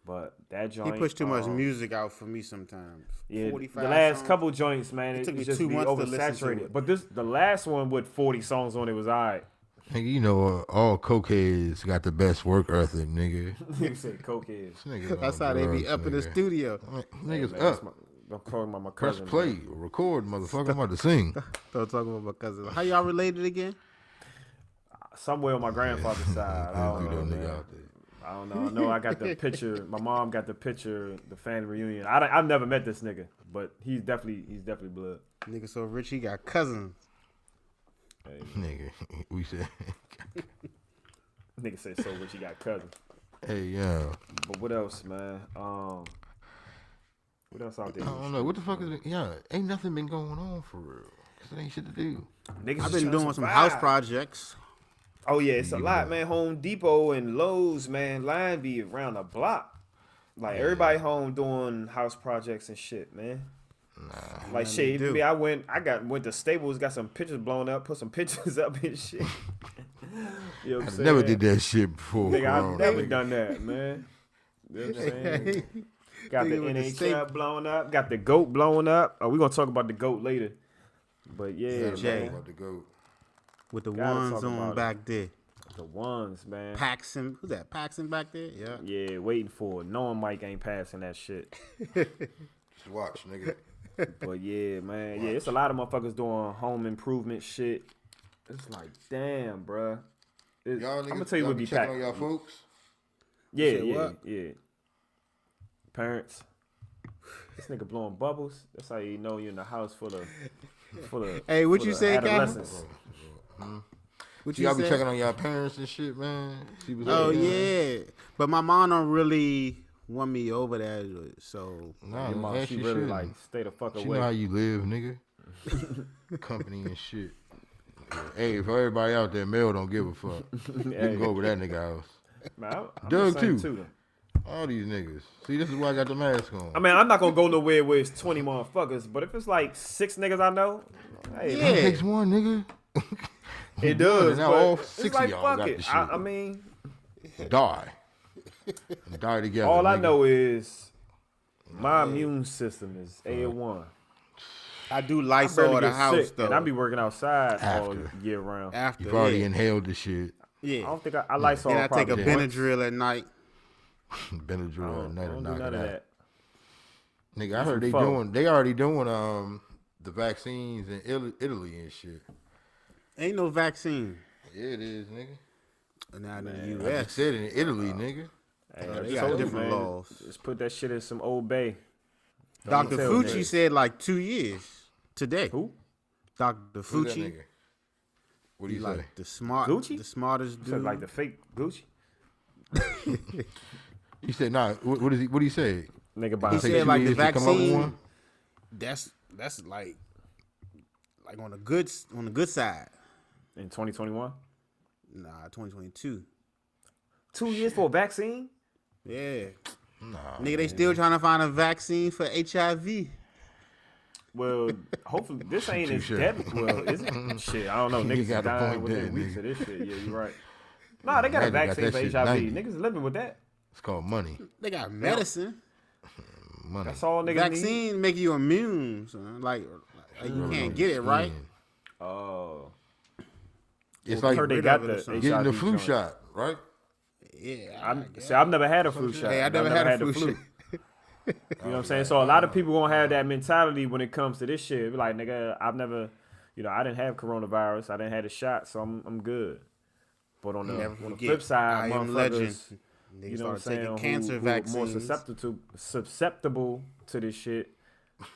But that joint, He pushed too much music out for me sometimes. Yeah, 45 the last songs. couple joints, man, It it took me just 2 be months to listen to oversaturated. it. But the last one with 40 songs on it was alright. Nigga, you know all cokeheads got the best work ethic, nigga. Nigga said cokeheads. This nigga's That's on how they be drugs, up in the nigga. studio. Niggas Man, that's up. I'm calling my Press cousin. play. man. Record, motherfucker. I'm about to sing. Don't talk about my cousin. How y'all related again? Somewhere on my grandfather's side. I don't Leave know, that nigga man. out there. I don't know. I know I got the picture. My mom got the picture, the family reunion. I've never met this nigga, but he's definitely blood. Nigga so rich, he got cousins. Hey, Nigga, we said, nigga said so rich he got cousins. hey, yeah. But what else, man? What else out there? I don't know. What the fuck is it? Yeah, ain't nothing been going on for real. Cause it ain't shit to do. Niggas I've just been trying to doing some survive. house projects. Oh yeah, it's a lot, man. Home Depot and Lowe's, man. Line be around the block. Like everybody home doing house projects and shit, man. Like shit, they even do. me, I went to Staples, got some pictures blown up, put some pictures up and shit. You know what I'm I saying? never did that shit before. Nigga, I've bro. never done that, man. You know what I'm saying? Got the Nigga with the NHL Staples. blowing up, got the GOAT blowing up. Oh, we gonna talk about the GOAT later. But yeah, Jay. man. About to go. With the Gotta ones talk on about it. back there. The ones, man. Paxson. Who's that? Paxson back there? Yeah. Yeah, waiting for it. Knowing Mike ain't passing that shit. Just watch, nigga. But yeah, man. Yeah, it's a lot of motherfuckers doing home improvement shit. It's like, damn, bruh. I'm Y'all niggas, gonna tell you y'all what be checking packed. on y'all folks. Yeah, said yeah, what? yeah. Parents. This nigga blowing bubbles. That's how you know you're in a house full of Hey, what full you of say, Cal? adolescents. What Y'all be say? checking on y'all parents and shit, man. See what's Oh up, man. yeah, but my mom don't really want me over there, so Nah, Your mom, man, she she really shouldn't. like stay the fuck She away. know how you live, nigga. Company and shit. Yeah. Hey, for everybody out there, Mel don't give a fuck. You Hey, can go over that nigga house. man, I'm Doug, the same too. though. All these niggas. See, this is why I got the mask on. I mean, I'm not gonna go nowhere where it's 20 motherfuckers, but if it's like 6 niggas I know, hey, Yeah. It takes one, nigga. It does. Now But all it's 6 like of y'all fuck got it. the shit. I mean, Die together. all I nigga. know is my immune system is A1. I do I Lysol barely at the get house sick, though. and I be working outside all After. year round. After You've already yeah. inhaled the shit. Yeah. I don't think I Lysol. And I take a probably once. Benadryl at night. Benadryl at I night don't and do knock none it of out. that. Nigga, I heard they already doing the vaccines in Italy and shit. Ain't no vaccine. Yeah, it is, nigga. Now in the I U.S. just said in Italy, nigga. Hey, Oh, I they just got told you, different man, laws. Just put that shit in some Old Bay. Dr. tell Fucci niggas. said like 2 years today. Who? Dr. Who's that Fucci, nigga? What do you say? like the smartest Said dude. like the fake Gucci. He said, nah, what did he say? Nigga by He Take said 2 like the years to come up with vaccine. one? That's like on the good side. in 2021. Nah, 2022. 2 years for a vaccine? Yeah, Nah. nigga, they still trying to find a vaccine for HIV. Well, hopefully this ain't as Touche. deadly. Well, is it? Shit, I don't know. You Niggas got is a dying point within there, weeks nigga. of this shit. Yeah, you're right. Nah, they got a Imagine got vaccine that for shit HIV. 90. Niggas is living with that. It's called money. They got medicine. Money. That's all niggas need. Vaccine make you immune, son. Like you can't get it right. Oh. It's I like heard they rid got of it the or something. getting the HIV flu joint. shot, right? Yeah, See, I've never had a flu shot. Hey, I I've never had a the flu shot. You know what I'm saying? So a lot of people gonna have that mentality when it comes to this shit. Be like, nigga, I've never, I didn't have coronavirus. I didn't have a shot, so I'm good. But on the flip side, I am legend. motherfuckers, Niggas you know what I'm started taking saying, cancer who are more vaccines. susceptible to this shit,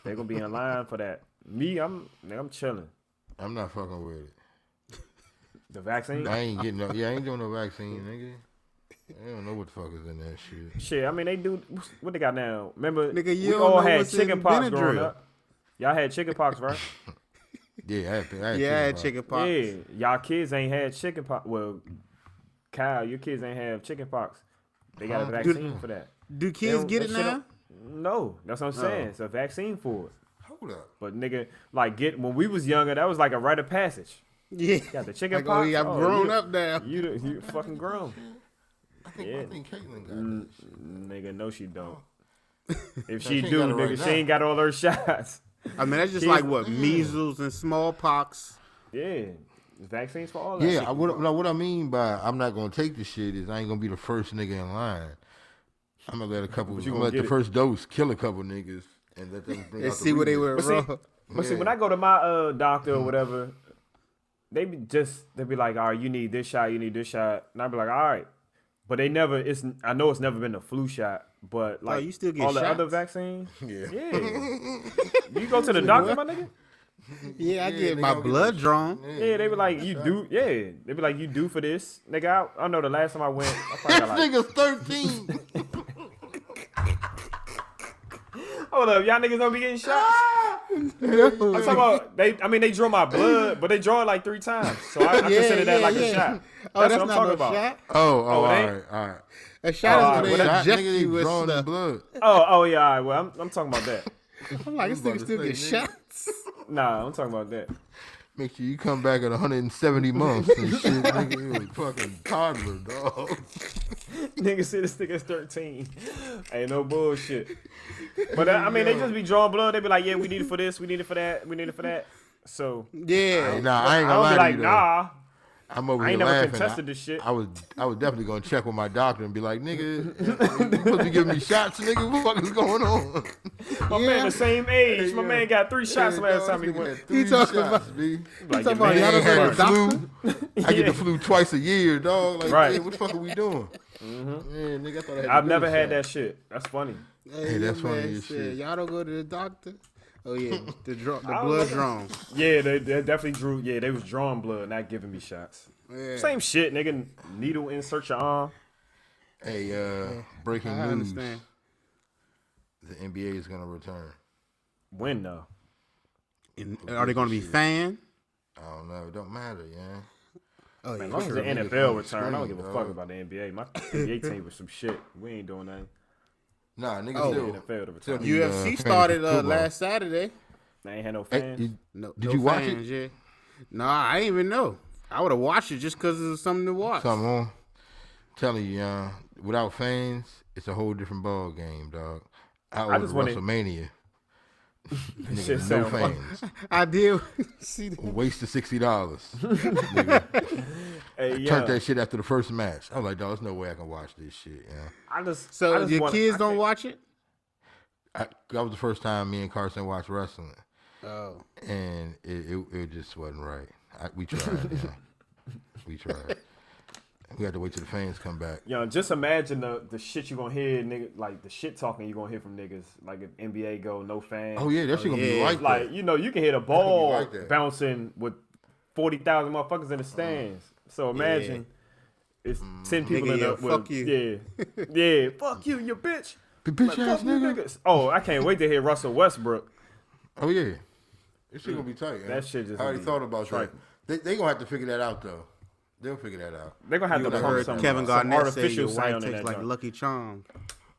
they gonna be in line for that. Me, I'm chilling. I'm not fucking with it. The vaccine, I ain't getting I ain't doing no vaccine, nigga. I don't know what the fuck is in that shit. shit. I mean, they do what they got now. Remember, Nigga, you we don't all know had what's in chicken pox growing Benadryl. up. Y'all had chicken pox, right? Yeah, I had Yeah, I had chicken pox. Yeah, y'all kids ain't had chicken pox. Well, Kyle, your kids ain't have chicken pox. They got a vaccine for that. Do They kids don't- get that it shit now? don't- No, that's what I'm saying. It's a vaccine for it. Hold up. But nigga, like when we was younger, that was like a rite of passage. Yeah. Got the chicken Like, pox. oh, yeah, I'm grown up now. You fucking grown. I think Caitlin got Mm, that shit. Nigga, no, she don't. If She she ain't do, got it nigga, right she now. ain't got all her shots. I mean, that's just Kids- like what measles and smallpox. Yeah, vaccines for all that. Yeah, shit. what I mean by I'm not gonna take the shit is I ain't gonna be the first nigga in line. I'm gonna let I'm you gonna gonna let get the it. first dose kill a couple niggas and let them bring And out the see what they remix. were But see, raw. But see, when I go to my doctor or whatever, they be like, all right, you need this shot, and I be like, all right, but they never. I know it's never been a flu shot, but like you still get all the shots? other vaccines. Yeah. You go to the doctor, my nigga. Yeah, I get they my gonna get blood the- drawn. Yeah, they be like, you do. Yeah, they be like, you do for this, nigga. I know the last time I went, I probably got like, Nigga's 13. hold up, y'all niggas don't be getting shot. I'm talking about they draw my blood, but they draw it like 3 times, so I consider that like a shot. Oh, That's that's what I'm not talking no about. shot. all it right, ain't? all right. A shot Oh, is when they Shot, inject nigga, you they with drawing the stuff. blood. Oh yeah, all right, well I'm talking about that. I'm like, this about nigga to still say, get nigga. shots. Nah, I'm talking about that. Make sure you come back at 170 months and shit, nigga. You a fucking toddler, dog. Nigga said this nigga's 13. Ain't no bullshit. But I mean, they just be drawing blood. They be like, yeah, we need it for this, we need it for that, we need it for that. So Yeah. Nah, I ain't I gonna don't lie be to like, you though. nah. I'm over I here ain't never laughing. contested this shit. I was definitely gonna check with my doctor and be like, nigga, you supposed to be giving me shots, nigga. What the fuck is going on? My man the same age. My man got 3 shots last time he went. He talking about- B. Like, talking your about man y'all I don't ain't go had to the the flu. I get the flu twice a year, dog. Like, Right. yeah, what the fuck are we doing? Man, nigga, I thought I had I've the never good had shot. that shit. That's funny. Hey, that's your man funny as said, shit. Y'all don't go to the doctor? Oh, yeah. The don't blood know. drawn. Yeah, they definitely drew. Yeah, they was drawing blood, not giving me shots. Yeah. Same shit, nigga. Needle insert your arm. Hey, breaking I news. understand. The NBA is gonna return. When though? Are they going to be fan? I don't know. It don't matter, yeah. Oh, yeah. As long as the Sure, niggas NFL on the return, I don't give a screen, fuck dog. about the NBA. My NBA team was some shit. We ain't doing nothing. Nah, niggas Oh. still. NFL to still return. need, UFC fantasy started football. last Saturday. They ain't had no Hey, fans. did No, you watch it? Yeah. No, I didn't even know. I would have watched it just because it was something to watch. Something on. Telling you, without fans, it's a whole different ball game, dog. I just WrestleMania. Nigga, no fans. I did see that. Waste of $60. Hey, Turned that shit after the first match. I was like, dog, there's no way I can watch this shit. Yeah. So your kids don't watch it? That was the first time me and Carson watched wrestling. Oh. And it just wasn't right. We tried, yeah. We tried. We had to wait till the fans come back. Yo, just imagine the shit you gonna hear, nigga, like the shit talking you gonna hear from niggas. Like if NBA go no fans. Oh yeah, that shit gonna be like that. Like, you know, you can hear the ball bouncing with 40,000 motherfuckers in the stands. So imagine it's 10 people in the fuck you. Yeah, fuck you, you bitch. Bitch ass nigga. Niggas. Oh, I can't wait to hear Russell Westbrook. Oh yeah. This shit gonna be tight. Man. That shit just I already thought about that. They gonna have to figure that out though. They'll figure that out. They're gonna have to pump some Kevin Garnett artificial say your sound wife in tastes that like joint. Lucky Charms.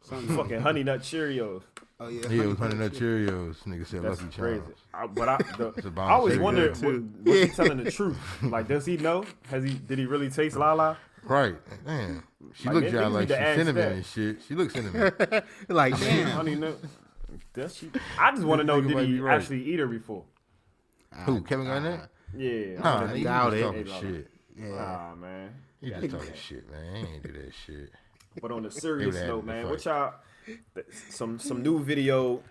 Fucking Honey Nut Cheerios. Oh yeah. Yeah, it was Honey Nut Cheerios. Nigga said That's Lucky crazy. Charms. I always wonder, was he telling the truth? Like, does he know? Did he really taste Lala? Right. Man. She Like, looks y'all like she's cinnamon that. and shit. She looks cinnamon. Like, damn. Honey Nut. I just want to know, did he actually eat her before? Who? Kevin Garnett? Yeah. Nah, he doubt just it. talking shit. Nah, man. He just talking shit, man. He ain't do that shit. But on a serious They would note, have man, the what y'all, some new video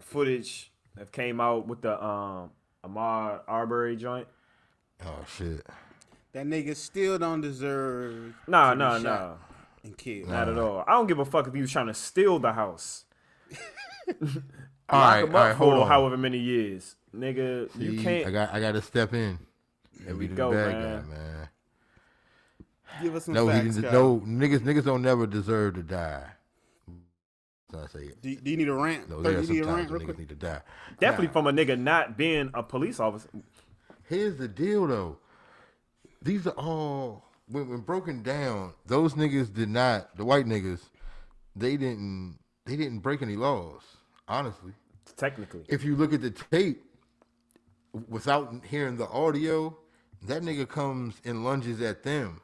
footage that came out with the Ahmaud Arbery joint. Oh shit. That nigga still don't deserve Nah. and killed. Not at all. I don't give a fuck if he was trying to steal the house. All Lock him up right, hold for on. however many years. Nigga, See, you can't. I got to step in. Here be we the go, bad man. guy, man. Give us some No, facts, he didn't. Kyle. No, niggas don't never deserve to die. So I say it. Do you need a rant? No, Do there are you need a sometimes rant when real niggas quick? need to die. Definitely Now, from a nigga not being a police officer. here's the deal, though. These are all when broken down. Those niggas did not. The white niggas, they didn't break any laws. Honestly, Technically. if you look at the tape, without hearing the audio, that nigga comes and lunges at them.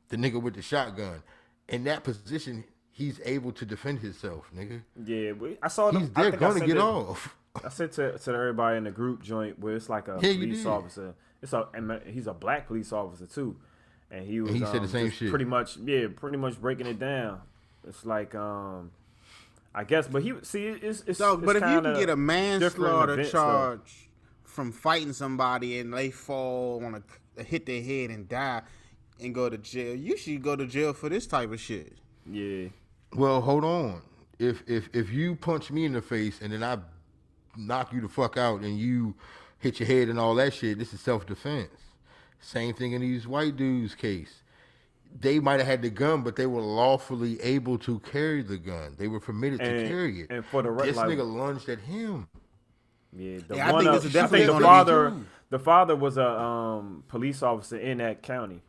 The nigga with the shotgun. In that position, he's able to defend himself, nigga. Yeah, I saw them. They're gonna get off. I said to everybody in the group joint where it's like a police officer. He's a black police officer too, and he was. And he said the same just shit. Pretty much breaking it down. It's like I guess, but it's So, it's but if you can kinda get a different manslaughter events, charge from fighting somebody and they fall on hit their head and die and go to jail, you should go to jail for this type of shit. Yeah. Well, hold on. If you punch me in the face and then I knock you the fuck out and you hit your head and all that shit, this is self-defense. Same thing in these white dudes' case. They might have had the gun, but they were lawfully able to carry the gun. They were permitted to carry it. And for the this nigga lunged at him. Yeah, I think this is definitely the father was a police officer in that county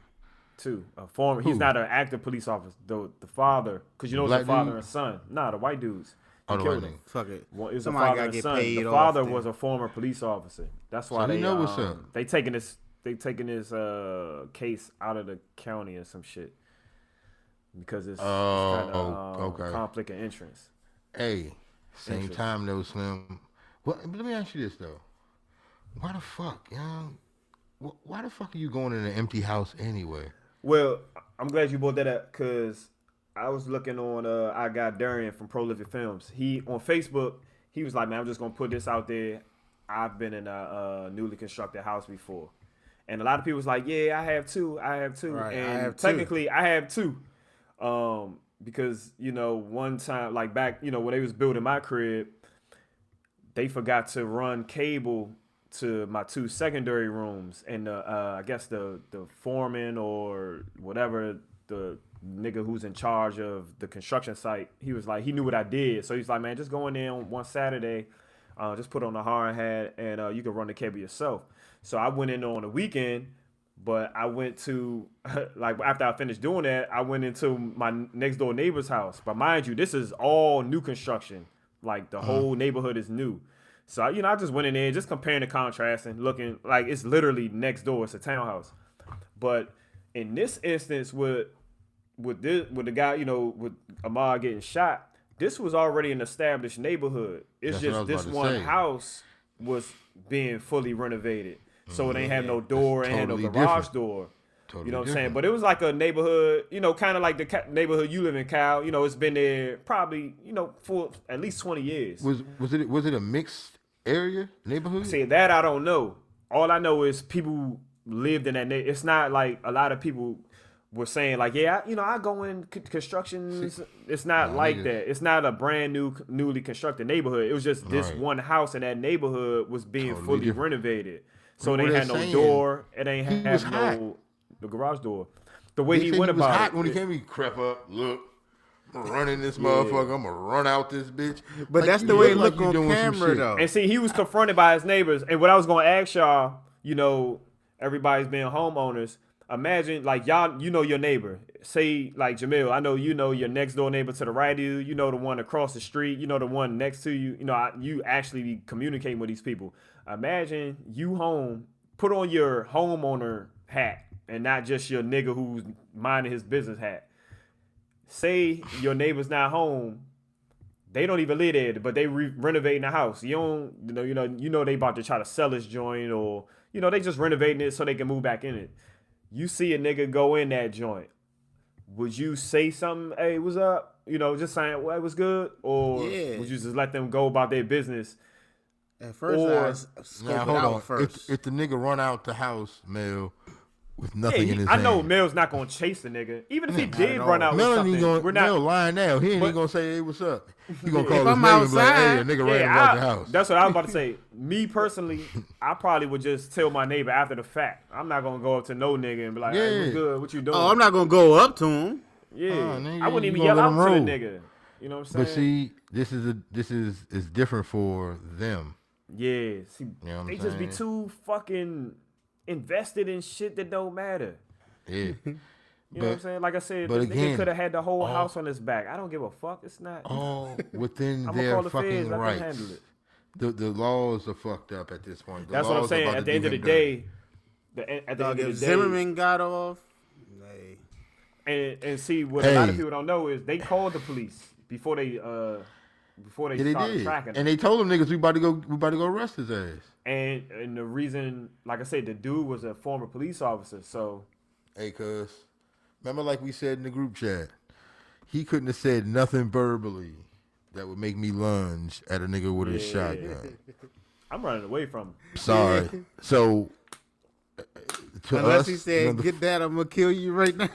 too. A former. He's not an active police officer. The father, because you know it's the father and son. Nah, the white dudes. Oh, the killed white him. nigga. Fuck it. Well, it was Somebody the father gotta and get son. paid The off father then. was a former police officer. That's why So they they know what's up. They taking this case out of the county or some shit because it's kind of okay. conflict of interest. Hey, same time though, Slim. Well, let me ask you this though. Why the fuck, young? Why the fuck are you going in an empty house anyway? Well, I'm glad you brought that up because I was looking on I Got Darian from Prolific Films. He on Facebook, he was like, man, I'm just gonna put this out there. I've been in a newly constructed house before. And a lot of people was like, yeah, I have too. Right, and I have technically I have too. Because, you know, one time, like back, you know, when they was building my crib, they forgot to run cable to my 2 secondary rooms. And I guess the foreman or whatever, the nigga who's in charge of the construction site, he was like, he knew what I did. So he's like, man, just go in there on one Saturday, just put on a hard hat and you can run the cable yourself. So I went in on the weekend, but I went to, like, after I finished doing that, I went into my next door neighbor's house. But mind you, this is all new construction. Like, the whole neighborhood is new. So I just went in there, just comparing the contrast and looking like it's literally next door. It's a townhouse. But in this instance, with the guy, with Ahmaud getting shot, this was already an established neighborhood. It's just this one house was being fully renovated, so it ain't have no door, it ain't no garage door. Totally you know what I'm different. saying? But it was like a neighborhood, kind of like the neighborhood you live in, Kyle. It's been there probably, for at least 20 years. Was it a mixed area neighborhood? See, that I don't know. All I know is people lived in that neighborhood. It's not like a lot of people were saying like, yeah, I go in constructions. It's not like that. It's not a brand newly constructed neighborhood. It was just this one house in that neighborhood was being fully renovated. So it ain't had no door. It ain't have the garage door. The way he went about hot when he came, he crept up. Look, I'm gonna run in this motherfucker. I'm gonna run out this bitch. But that's the way it look on camera, though. And see, he was confronted by his neighbors. And what I was gonna ask y'all, everybody's being homeowners. Imagine like y'all, your neighbor. Say like Jamil, I know your next door neighbor to the right of you. The one across the street. The one next to you. You actually be communicating with these people. Imagine you home, put on your homeowner hat and not just your nigga who's minding his business hat. Say your neighbor's not home. They don't even live there, but they renovating the house. You don't, they about to try to sell this joint or, they just renovating it so they can move back in it. You see a nigga go in that joint. Would you say something? Hey, what's up? Just saying, well, it was good? Or would you just let them go about their business? At first, hold on. First. If the nigga run out the house, Mel, with nothing in his hand. I know Mel's not gonna chase the nigga. Even if he did run out with something, Mel lying now. He ain't even gonna say, hey, what's up? He gonna call his I'm neighbor outside, like, hey, a nigga ran out the house. That's what I was about to say. Me personally, I probably would just tell my neighbor after the fact. I'm not gonna go up to no nigga and be like, hey, what's good? What you doing? Oh, I'm not gonna go up to him. Yeah. I wouldn't even yell out to the nigga. You know what I'm saying? But see, this is different for them. Yeah. See, they just be too fucking invested in shit that don't matter. Yeah. You know what I'm saying? Like I said, the nigga could have had the whole house on his back. I don't give a fuck. It's not. All within their fucking rights. The laws are fucked up at this point. That's what I'm saying. At the end of the day, Zimmerman got off. And see what a lot of people don't know is they called the police before they started tracking. And they told them niggas we about to go arrest his ass. And the reason, like I said, the dude was a former police officer. So, hey, cuz, remember like we said in the group chat, he couldn't have said nothing verbally that would make me lunge at a nigga with a shotgun. I'm running away from him. Sorry. So, unless he said, "Get that, I'm gonna kill you right now."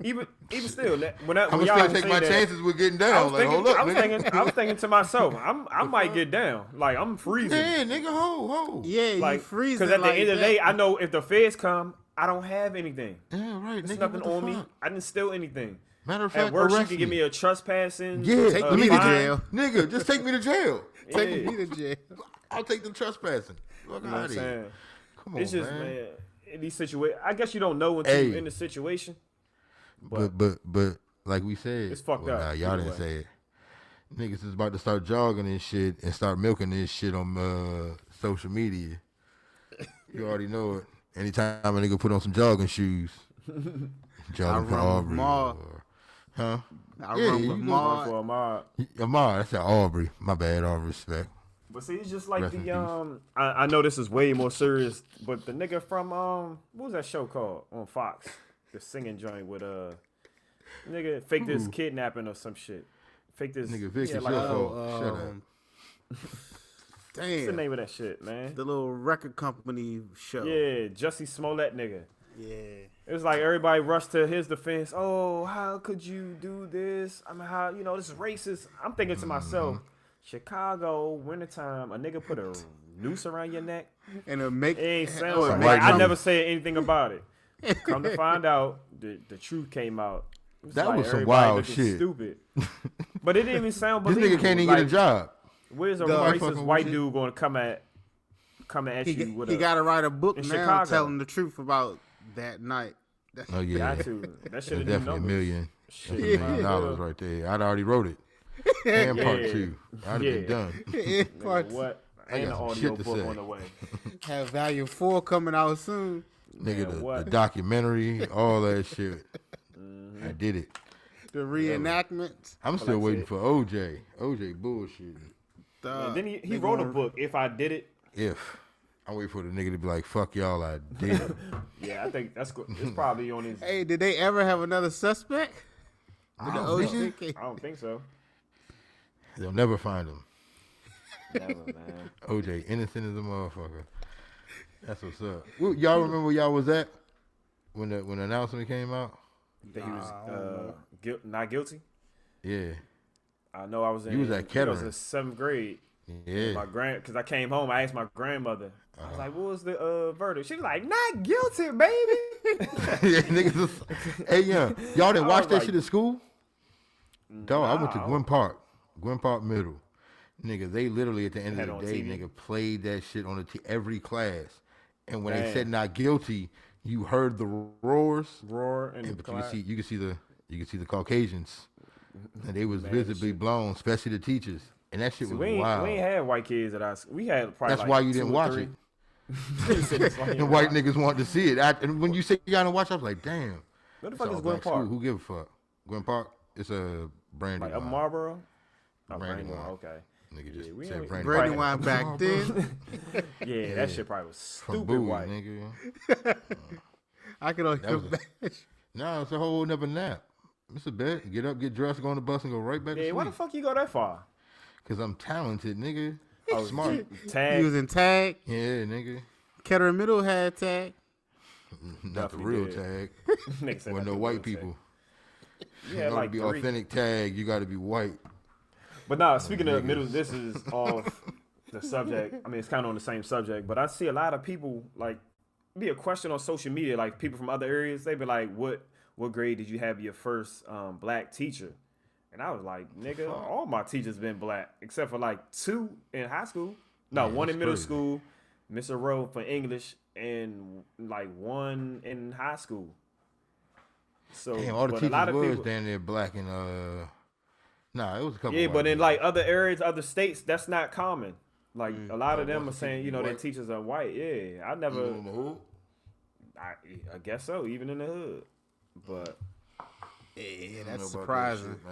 even still, when I'm gonna still take my chances with getting down. I was thinking to myself, I might get down. Like I'm freezing. Yeah, nigga, ho. Yeah, like, you freezing. Because at the end of the day, I know if the feds come, I don't have anything. Yeah, right. There's nigga, nothing on me. I didn't steal anything. Matter of fact, at worst, you can give me a trespassing. Yeah, take me to jail, nigga. Just take me to jail. Take me to jail. I'll take the trespassing. Look, you know what I'm saying? Come on, it's just man. In these situations, I guess you don't know until you're in the situation. But like we said, it's fucked up. Nah, y'all didn't say it. Niggas is about to start jogging and shit and start milking this shit on social media. You already know it. Anytime a nigga put on some jogging shoes, jogging for Arbery. Huh? I run with Ahmaud. Ahmaud, that's at Arbery. My bad, all respect. But see, it's just like I know this is way more serious, but the nigga from what was that show called on Fox? The singing joint with nigga faked this kidnapping or some shit. Faked this nigga Vic, shut up. Damn. What's the name of that shit, man? The little record company show. Yeah, Jussie Smollett nigga. Yeah. It was like everybody rushed to his defense. Oh, how could you do this? I mean, how, this is racist. I'm thinking to myself, Chicago, wintertime, a nigga put a noose around your neck. And it ain't sound right. I never said anything about it. Come to find out, the truth came out. That was some wild shit. Stupid. But it didn't even sound believable. This nigga can't even get a job. Where's a racist white dude going to come at you with he got to write a book now Chicago. telling the truth about that night. Oh, yeah. Got to. That should have definitely $1 million. That's $1 million right there. I'd already wrote it. And part 2. I'd have been done. What? and the got some audio shit to book say. on the way. Have Volume 4 coming out soon. Nigga, Man, the what? documentary, all that shit. I did it. The reenactments. I'm still like waiting shit. for OJ. OJ bullshitting. And then he wrote a book, If I Did It. If I'm waiting for the nigga to be like, "Fuck y'all, I did." it." Yeah, I think it's probably on his. Hey, did they ever have another suspect? I The don't OJ know. case? I don't think so. They'll never find him. Never, man. OJ innocent as a motherfucker. That's what's up. Well, y'all remember where y'all was at when the announcement came out? That he was not guilty. Yeah, I know I was in. You was at I was Kettering. in 7th grade. yeah. Because I came home, I asked my grandmother. I was like, "What was the verdict?" She was like, "Not guilty, baby." Yeah, niggas was, hey, yeah. Y'all didn't I watch was that like, shit at school? Dog, I went to Nah. Gwyn Park Middle. Nigga, they literally at the end Had of on the day, TV? nigga, played that shit on every class. And when they Damn. said not guilty, you heard the roars. Roar and But you can see the Caucasians, and they was visibly shit. blown, especially the teachers. And that shit was we wild. ain't had white kids at our school. We had probably. That's like why you 2 didn't or watch 3. it. It's The white niggas wanted to see it. And when you say y'all didn't watch, I was like, damn. What the It's fuck all is Gwyn black school. Park? Who give a fuck? Gwyn Park, it's a brandy Like up wine. Marlboro? Oh, Brandy Brandywine, wine. okay. Nigga just we said ain't- brandy Brady wine. wine back then. Yeah, that shit probably was From stupid Bowie, white. nigga. I can only That was imagine. Nah, it's a whole never nap. It's a bet. Get up, get dressed, go on the bus, and go right back to Yeah, why the sleep. fuck you go that far? Because I'm talented, nigga. Oh, Smart. Tag. Using tag. Yeah, nigga. Kettering Middle had tag. Not the Definitely real did. tag. Nigga said With not no the white real tag. people. You In had order like to be 3. authentic tag, you got to be white. But nah, speaking of niggas. middle, this is off the subject. I mean, it's kind of on the same subject, but I see a lot of people like be a question on social media, like people from other areas. They be like, "What grade did you have your first black teacher?" And I was like, "Nigga, all my teachers been black except for like 2 in high school. No, Man, 1 in that's middle crazy. school, Mr. Rowe for English, and like 1 in high school." So, Damn, all the but a teachers lot of was people, down there black and nah, it was a couple. yeah, white but in dudes. like other areas, other states, that's not common. Like a lot of Oh, them are most saying, people their white. teachers are white. Yeah, I never. Even in the hood? I guess so, even in the hood. But Yeah, I don't know that's about that surprising. shit,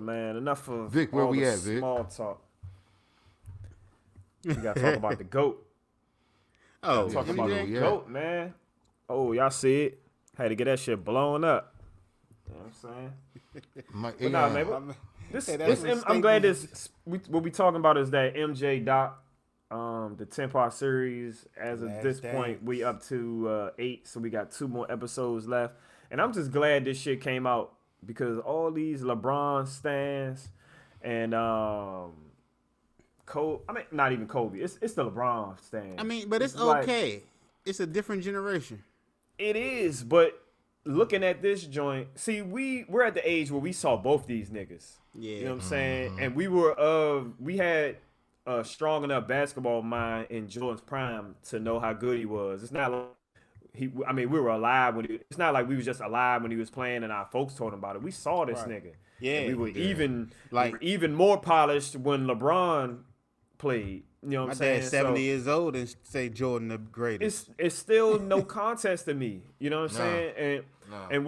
man. man, enough of Vic, where all we the at, Vic? small talk. We gotta talk about the goat. Oh, Talk Yeah, about yeah. the goat, man. Oh, y'all see it? Had to get that shit blown up. You know what I'm saying? My, But nah, man. I'm I'm glad what we talking about is that MJ doc, the 10-part series. As of Last this Dance. point, we up to 8, so we got 2 more episodes left. And I'm just glad this shit came out because all these LeBron stans and Kobe. I mean, not even Kobe. It's the LeBron stans. I mean, but it's like- okay. It's a different generation. It is, but looking at this joint, see, we're at the age where we saw both these niggas. Yeah. You know what I'm saying? And we had a strong enough basketball mind in Jordan's prime to know how good he was. It's not like we were alive it's not like we was just alive when he was playing and our folks told him about it. We saw this nigga. Yeah. And we were even Like- even more polished when LeBron played. You know what My I'm saying? dad's 70 So- years old and say Jordan the greatest. it's still no contest to me. You know what I'm No. saying? And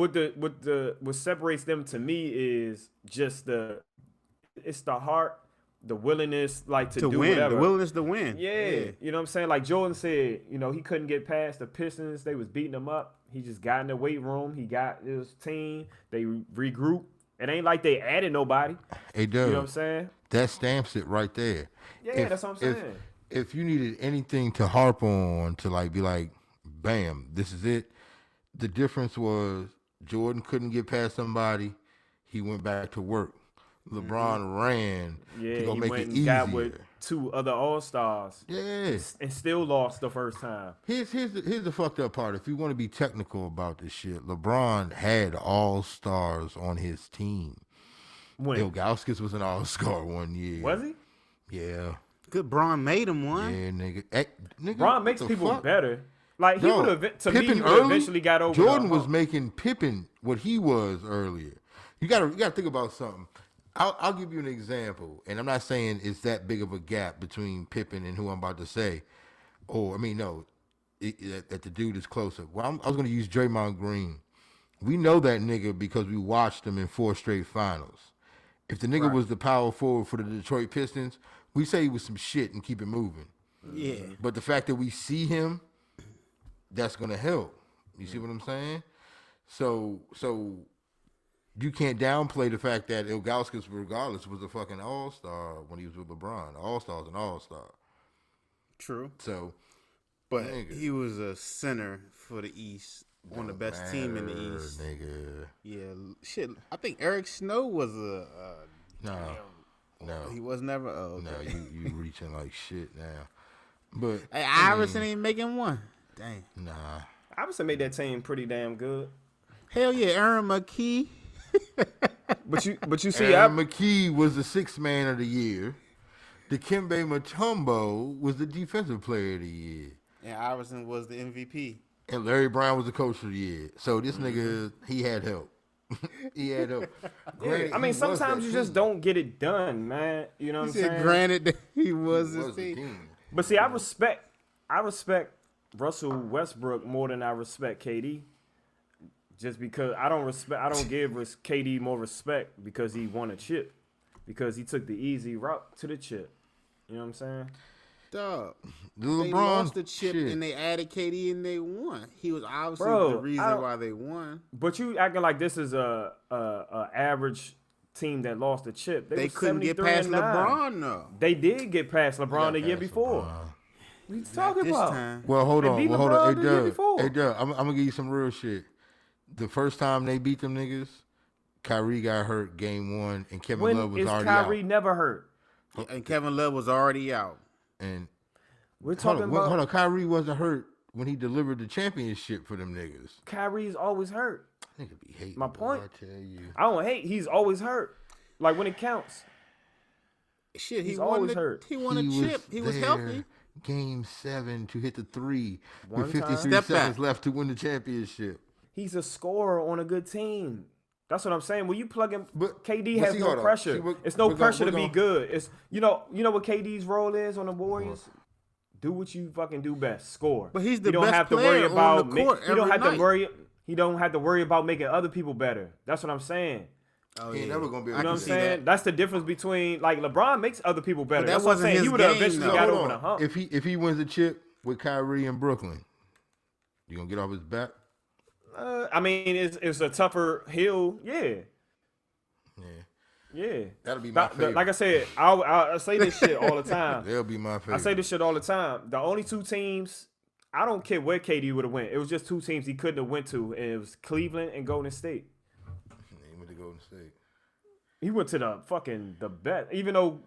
what separates them to me is just it's the heart, the willingness, like to do win. whatever. The willingness to win. Yeah, you know what I'm saying? Like Jordan said, he couldn't get past the Pistons. They was beating him up. He just got in the weight room. He got his team. They regrouped. It ain't like they added nobody. Hey, dude, You know what I'm saying? that stamps it right there. Yeah, that's what I'm saying. If you needed anything to harp on to like be like, bam, this is it. The difference was Jordan couldn't get past somebody. He went back to work. LeBron ran Yeah, to go he make went it and easier. got with 2 other All-Stars Yeah. and still lost the first time. Here's the fucked up part. If you want to be technical about this shit, LeBron had all-stars on his team. When? Ilgauskas was an all-star one year. Was he? Yeah. Good Braun made him one. Yeah, nigga. Nigga, Bron what makes the people fuck? better. Like, he No, would have, to me, Pippen he would early, eventually got over Jordan the was hump. making Pippen what he was earlier. You gotta think about something. I'll give you an example, and I'm not saying it's that big of a gap between Pippen and who I'm about to say, or I mean, no, that the dude is closer. Well, I was going to use Draymond Green. We know that nigga because we watched him in 4 straight finals. If the nigga was the power forward for the Detroit Pistons, we say he was some shit and keep it moving. Yeah. But the fact that we see him, that's going to help. You see what I'm saying? So you can't downplay the fact that Ilgauskas, regardless, was a fucking all-star when he was with LeBron. All-star's an all-star. True. So, but he was a center for the East, one of the best team in the East. Nigga. Yeah, shit. I think Eric Snow was No, he was never. Oh, okay. no, you reaching like shit now. But hey, Iverson ain't making one. Dang. Nah. Iverson made that team pretty damn good. Hell yeah, Aaron McKee. But you see, Aaron McKee was the 6th man of the year. Dikembe Mutombo was the defensive player of the year. And Iverson was the MVP. And Larry Brown was the coach of the year. So this nigga, he had help. He had help. I mean, sometimes you just don't get it done, man. You know what I'm saying? Granted that he was his the team. But see, I respect Russell Westbrook more than I respect KD. Just because I don't give KD more respect because he won a chip, because he took the easy route to the chip. You know what I'm saying? Dog. LeBron, they lost the chip shit. and they added KD and they won. He was obviously the reason why they won. But you acting like this is a average team that lost the chip. They couldn't get past LeBron though. They did get past LeBron the year before. What you talking about? Time. Well, hold on. Hey, Doug, I'm gonna give you some real shit. The first time they beat them niggas, Kyrie got hurt game 1, and Kevin Love was already out. Kyrie never hurt? And Kevin Love was already out. And we're talking about. Hold on, Kyrie wasn't hurt when he delivered the championship for them niggas. Kyrie's always hurt. Nigga be hating. My point. I tell you. I don't hate. He's always hurt. Like when it counts. Shit, he's always hurt. He won a chip. He was healthy. Game 7 to hit the 3 One with 53 time. seconds left to win the championship. He's a scorer on a good team. That's what I'm saying. When you plug in, But KD has no pressure. It's no pressure to be good. It's you know what KD's role is on the Warriors. Do what you fucking do best. Score. But he's the you don't best have to player worry about on the court you don't have every to worry. He don't have to worry about making other people better. That's what I'm saying. Oh, He ain't never gonna be able You know to what I'm see saying? that. That's the difference between like LeBron makes other people better. But that That's what I'm wasn't saying. his He would have game, eventually though. got Hold over on. the hump. If he wins the chip with Kyrie in Brooklyn, you gonna get off his back? I mean, it's a tougher hill. Yeah. That'll be my favorite. Like I said, I say this shit all the time. They'll be my favorite. I say this shit all the time. The only 2 teams, I don't care where KD would have went. It was just 2 teams he couldn't have went to, and it was Cleveland and Golden State. He went to Golden State. He went to the best. Even though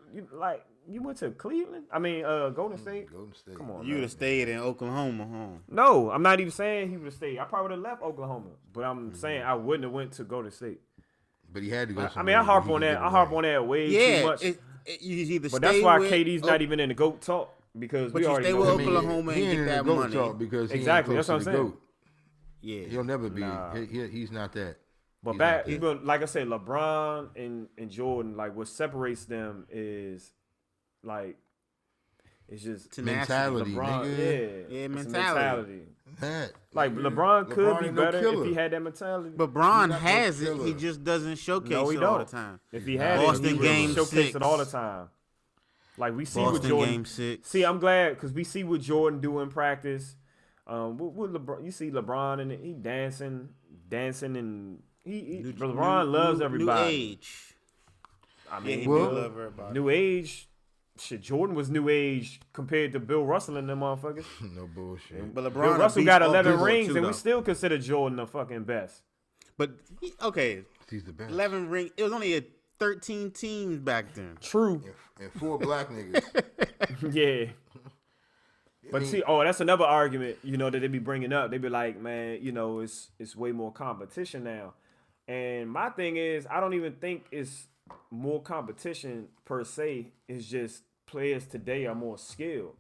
you went to Cleveland. I mean, Golden State. Golden State. Come on, You would have stayed in Oklahoma, huh? No, I'm not even saying he would have stayed. I probably would have left Oklahoma, but I'm saying I wouldn't have went to Golden State. But he had to go. I mean, I harp on that. I harp on that way too much. You either But stay that's why with, KD's not even in the GOAT talk because But we you already stay know. with him. Oklahoma he and ain't get in that the GOAT money. talk because he Exactly, ain't that's close what to I'm the saying. GOAT. Yeah. He'll never be. Nah. He's not that. But He's back, not that. even like I said, LeBron and Jordan, like what separates them is like it's just Mentality, LeBron, nigga. Yeah, it's a mentality. That. Like nigga. LeBron could be ain't no better killer. if he had that mentality. But Bron He's not has no it. killer. He just doesn't showcase No, he it all the don't. time. If he had Boston it, he would game showcase 6. it all the time. Like we see with Boston Jordan. game 6. See, I'm glad because we see what Jordan do in practice. With LeBron, you see LeBron and he dancing, and LeBron loves everybody. New age. I Yeah, mean, he Well, do love everybody. new age. Shit, Jordan was new age compared to Bill Russell and them motherfuckers. No bullshit. But Bill LeBron Russell got beats 11 both rings, too, and we though. still consider Jordan the fucking best. But okay, He's the best. 11 ring. It was only 13 teams back then. True. And 4 black niggas. Yeah. But see, that's another argument, that they be bringing up. They be like, man, it's way more competition now. And my thing is, I don't even think it's more competition per se. It's just players today are more skilled.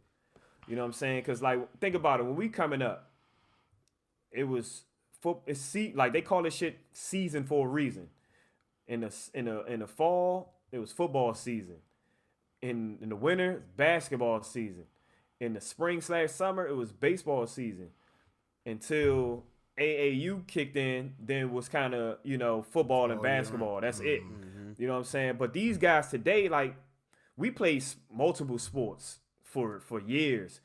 You know what I'm saying? Because, like, think about it. When we coming up, it was like they call this shit season for a reason. In the fall it was football season. In the winter, basketball season. In the spring/summer, it was baseball season. Until AAU kicked in, then was kind of, football and basketball. That's it. You know what I'm saying? But these guys today, like, we play multiple sports for years.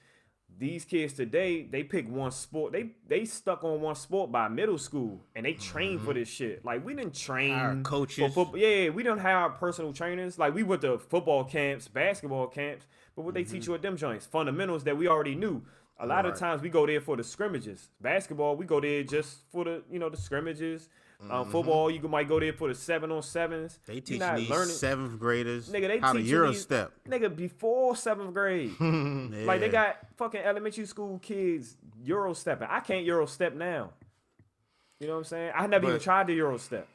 These kids today, they pick one sport. They stuck on one sport by middle school, and they train for this shit. Like, we didn't train Our coaches. for football. Yeah, we don't have personal trainers. Like, we went to football camps, basketball camps, but what they teach you at them joints, fundamentals that we already knew. A lot of times we go there for the scrimmages. Basketball, we go there just for the the scrimmages. Football, you might go there for the 7-on-7s. They teach these 7th graders how to teach Euro step. Nigga, before 7th grade. Yeah. Like, they got fucking elementary school kids Euro stepping. I can't Euro step now. You know what I'm saying? I never even tried the Euro step.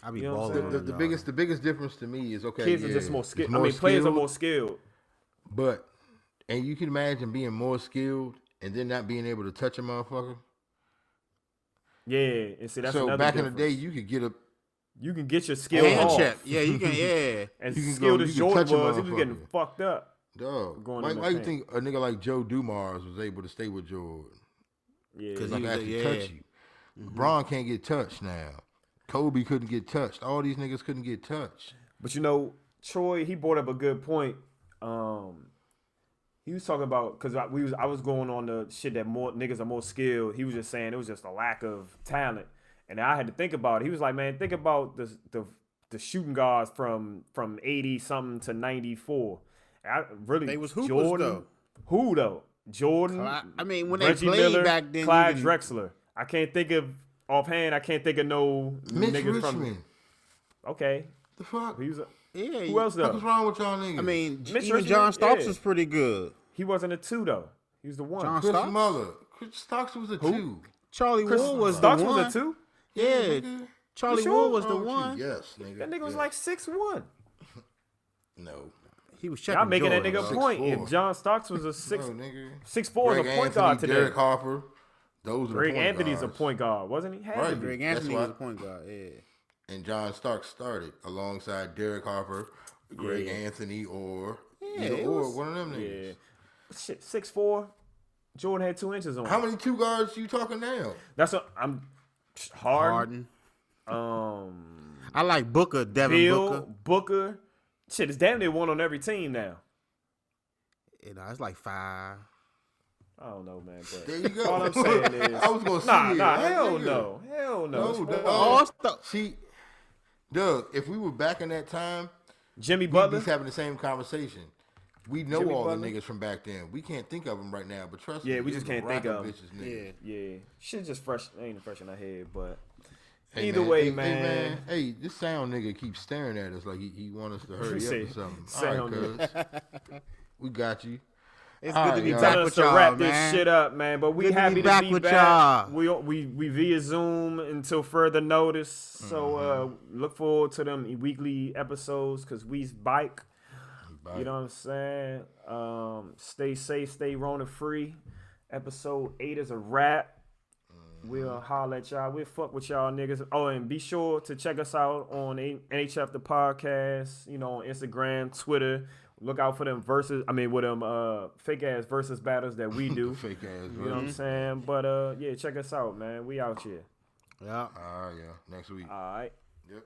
I be You know what I'm balling. saying? The biggest difference to me is Kids are just more skilled. I mean, players are more skilled. But you can imagine being more skilled and then not being able to touch a motherfucker. Yeah, and see, that's so another back difference. in the day, you could get a. You can get your skill Hand off. check. Yeah, you can. Yeah. As You can skilled go- as you can touch Jordan a was, he was getting motherfucker. fucked up. Dog. Going Why in the you paint. think a nigga like Joe Dumars was able to stay with Jordan? Yeah, Because Like he was actually yeah. touch you. LeBron can't get touched now. Kobe couldn't get touched. All these niggas couldn't get touched. but Troy, he brought up a good point. He was talking about because I was going on the shit that more niggas are more skilled. He was just saying it was just a lack of talent, and I had to think about it. He was like, man, think about the shooting guards from 80 something to 94. They was hoopers, Jordan, though. Who though? Jordan. I mean, when Reggie they played Miller, back then, Clyde you can- Drexler. I can't think of offhand. I can't think of no Mitch niggas Richmond. from. Okay, The fuck? he was. Yeah. Who else though? What's wrong with y'all niggas? I mean, Mitch even Richmond, John Starks yeah. was pretty good. He wasn't a 2 though. He was the 1. John Chris Starks? Muller. Chris Starks was a 2. Charlie Ward was Starks the one. was a 2. Yeah. nigga. Charlie You sure? Ward was the Wrong with you? one. Yes, nigga. That nigga was Yes. like 6'1". No. He was checking Y'all making that Jordan, nigga a bro. point. 6'4". If John Starks was a 6'4" nigga. 6'4" is a Greg point Anthony, guard today. Derek Harper. Those are the Greg point Anthony's guards. a point guard, wasn't he? Had Right. to be. Greg That's Anthony why- was a point guard. Yeah. And John Starks started alongside Derek Harper, Greg Yeah. Anthony, or it or was- one of them Yeah. niggas. Shit, 6'4". Jordan had 2 inches on How him. many 2 guards you talking now? That's what I'm. Harden. Harden. I like Booker, Devin Bill, Booker. Booker. Shit, it's damn near one on every team now. It's like 5. I don't know, man. But There you go. all I'm saying is, I was gonna say nah, it. hell Nigga. no, hell no. No, dog. All-Star. See, Doug, if we were back in that time, Jimmy we'd Butler. be having the same conversation. We know Jimmy all Butler? the niggas from back then. We can't think of them right now, but trust me. Yeah, we it just was a can't think rack of 'em. bitches, nigga. Yeah. Yeah, shit just fresh. Ain't fresh in our head, but Hey, either way, hey, man. Hey, this sound nigga keeps staring at us like he want us to hurry up Say- or something. sound All right, cuz. We got you. It's All good right, to be y'all. back telling us with to y'all, wrap man. this shit up, man. But we Good to be happy to back be with back. y'all. We via Zoom until further notice. So look forward to them weekly episodes because we's bike. Bye. You know what I'm saying? Stay safe, stay Rona free. Episode 8 is a wrap. We'll holler at y'all. We'll fuck with y'all niggas. Oh, and be sure to check us out on NHF the podcast. You know, on Instagram, Twitter. Look out for them with them fake ass versus battles that we do. Fake ass, You know what I'm saying? But yeah, check us out, man. We out here. Yeah. All right, yeah. Next week. All right. Yep.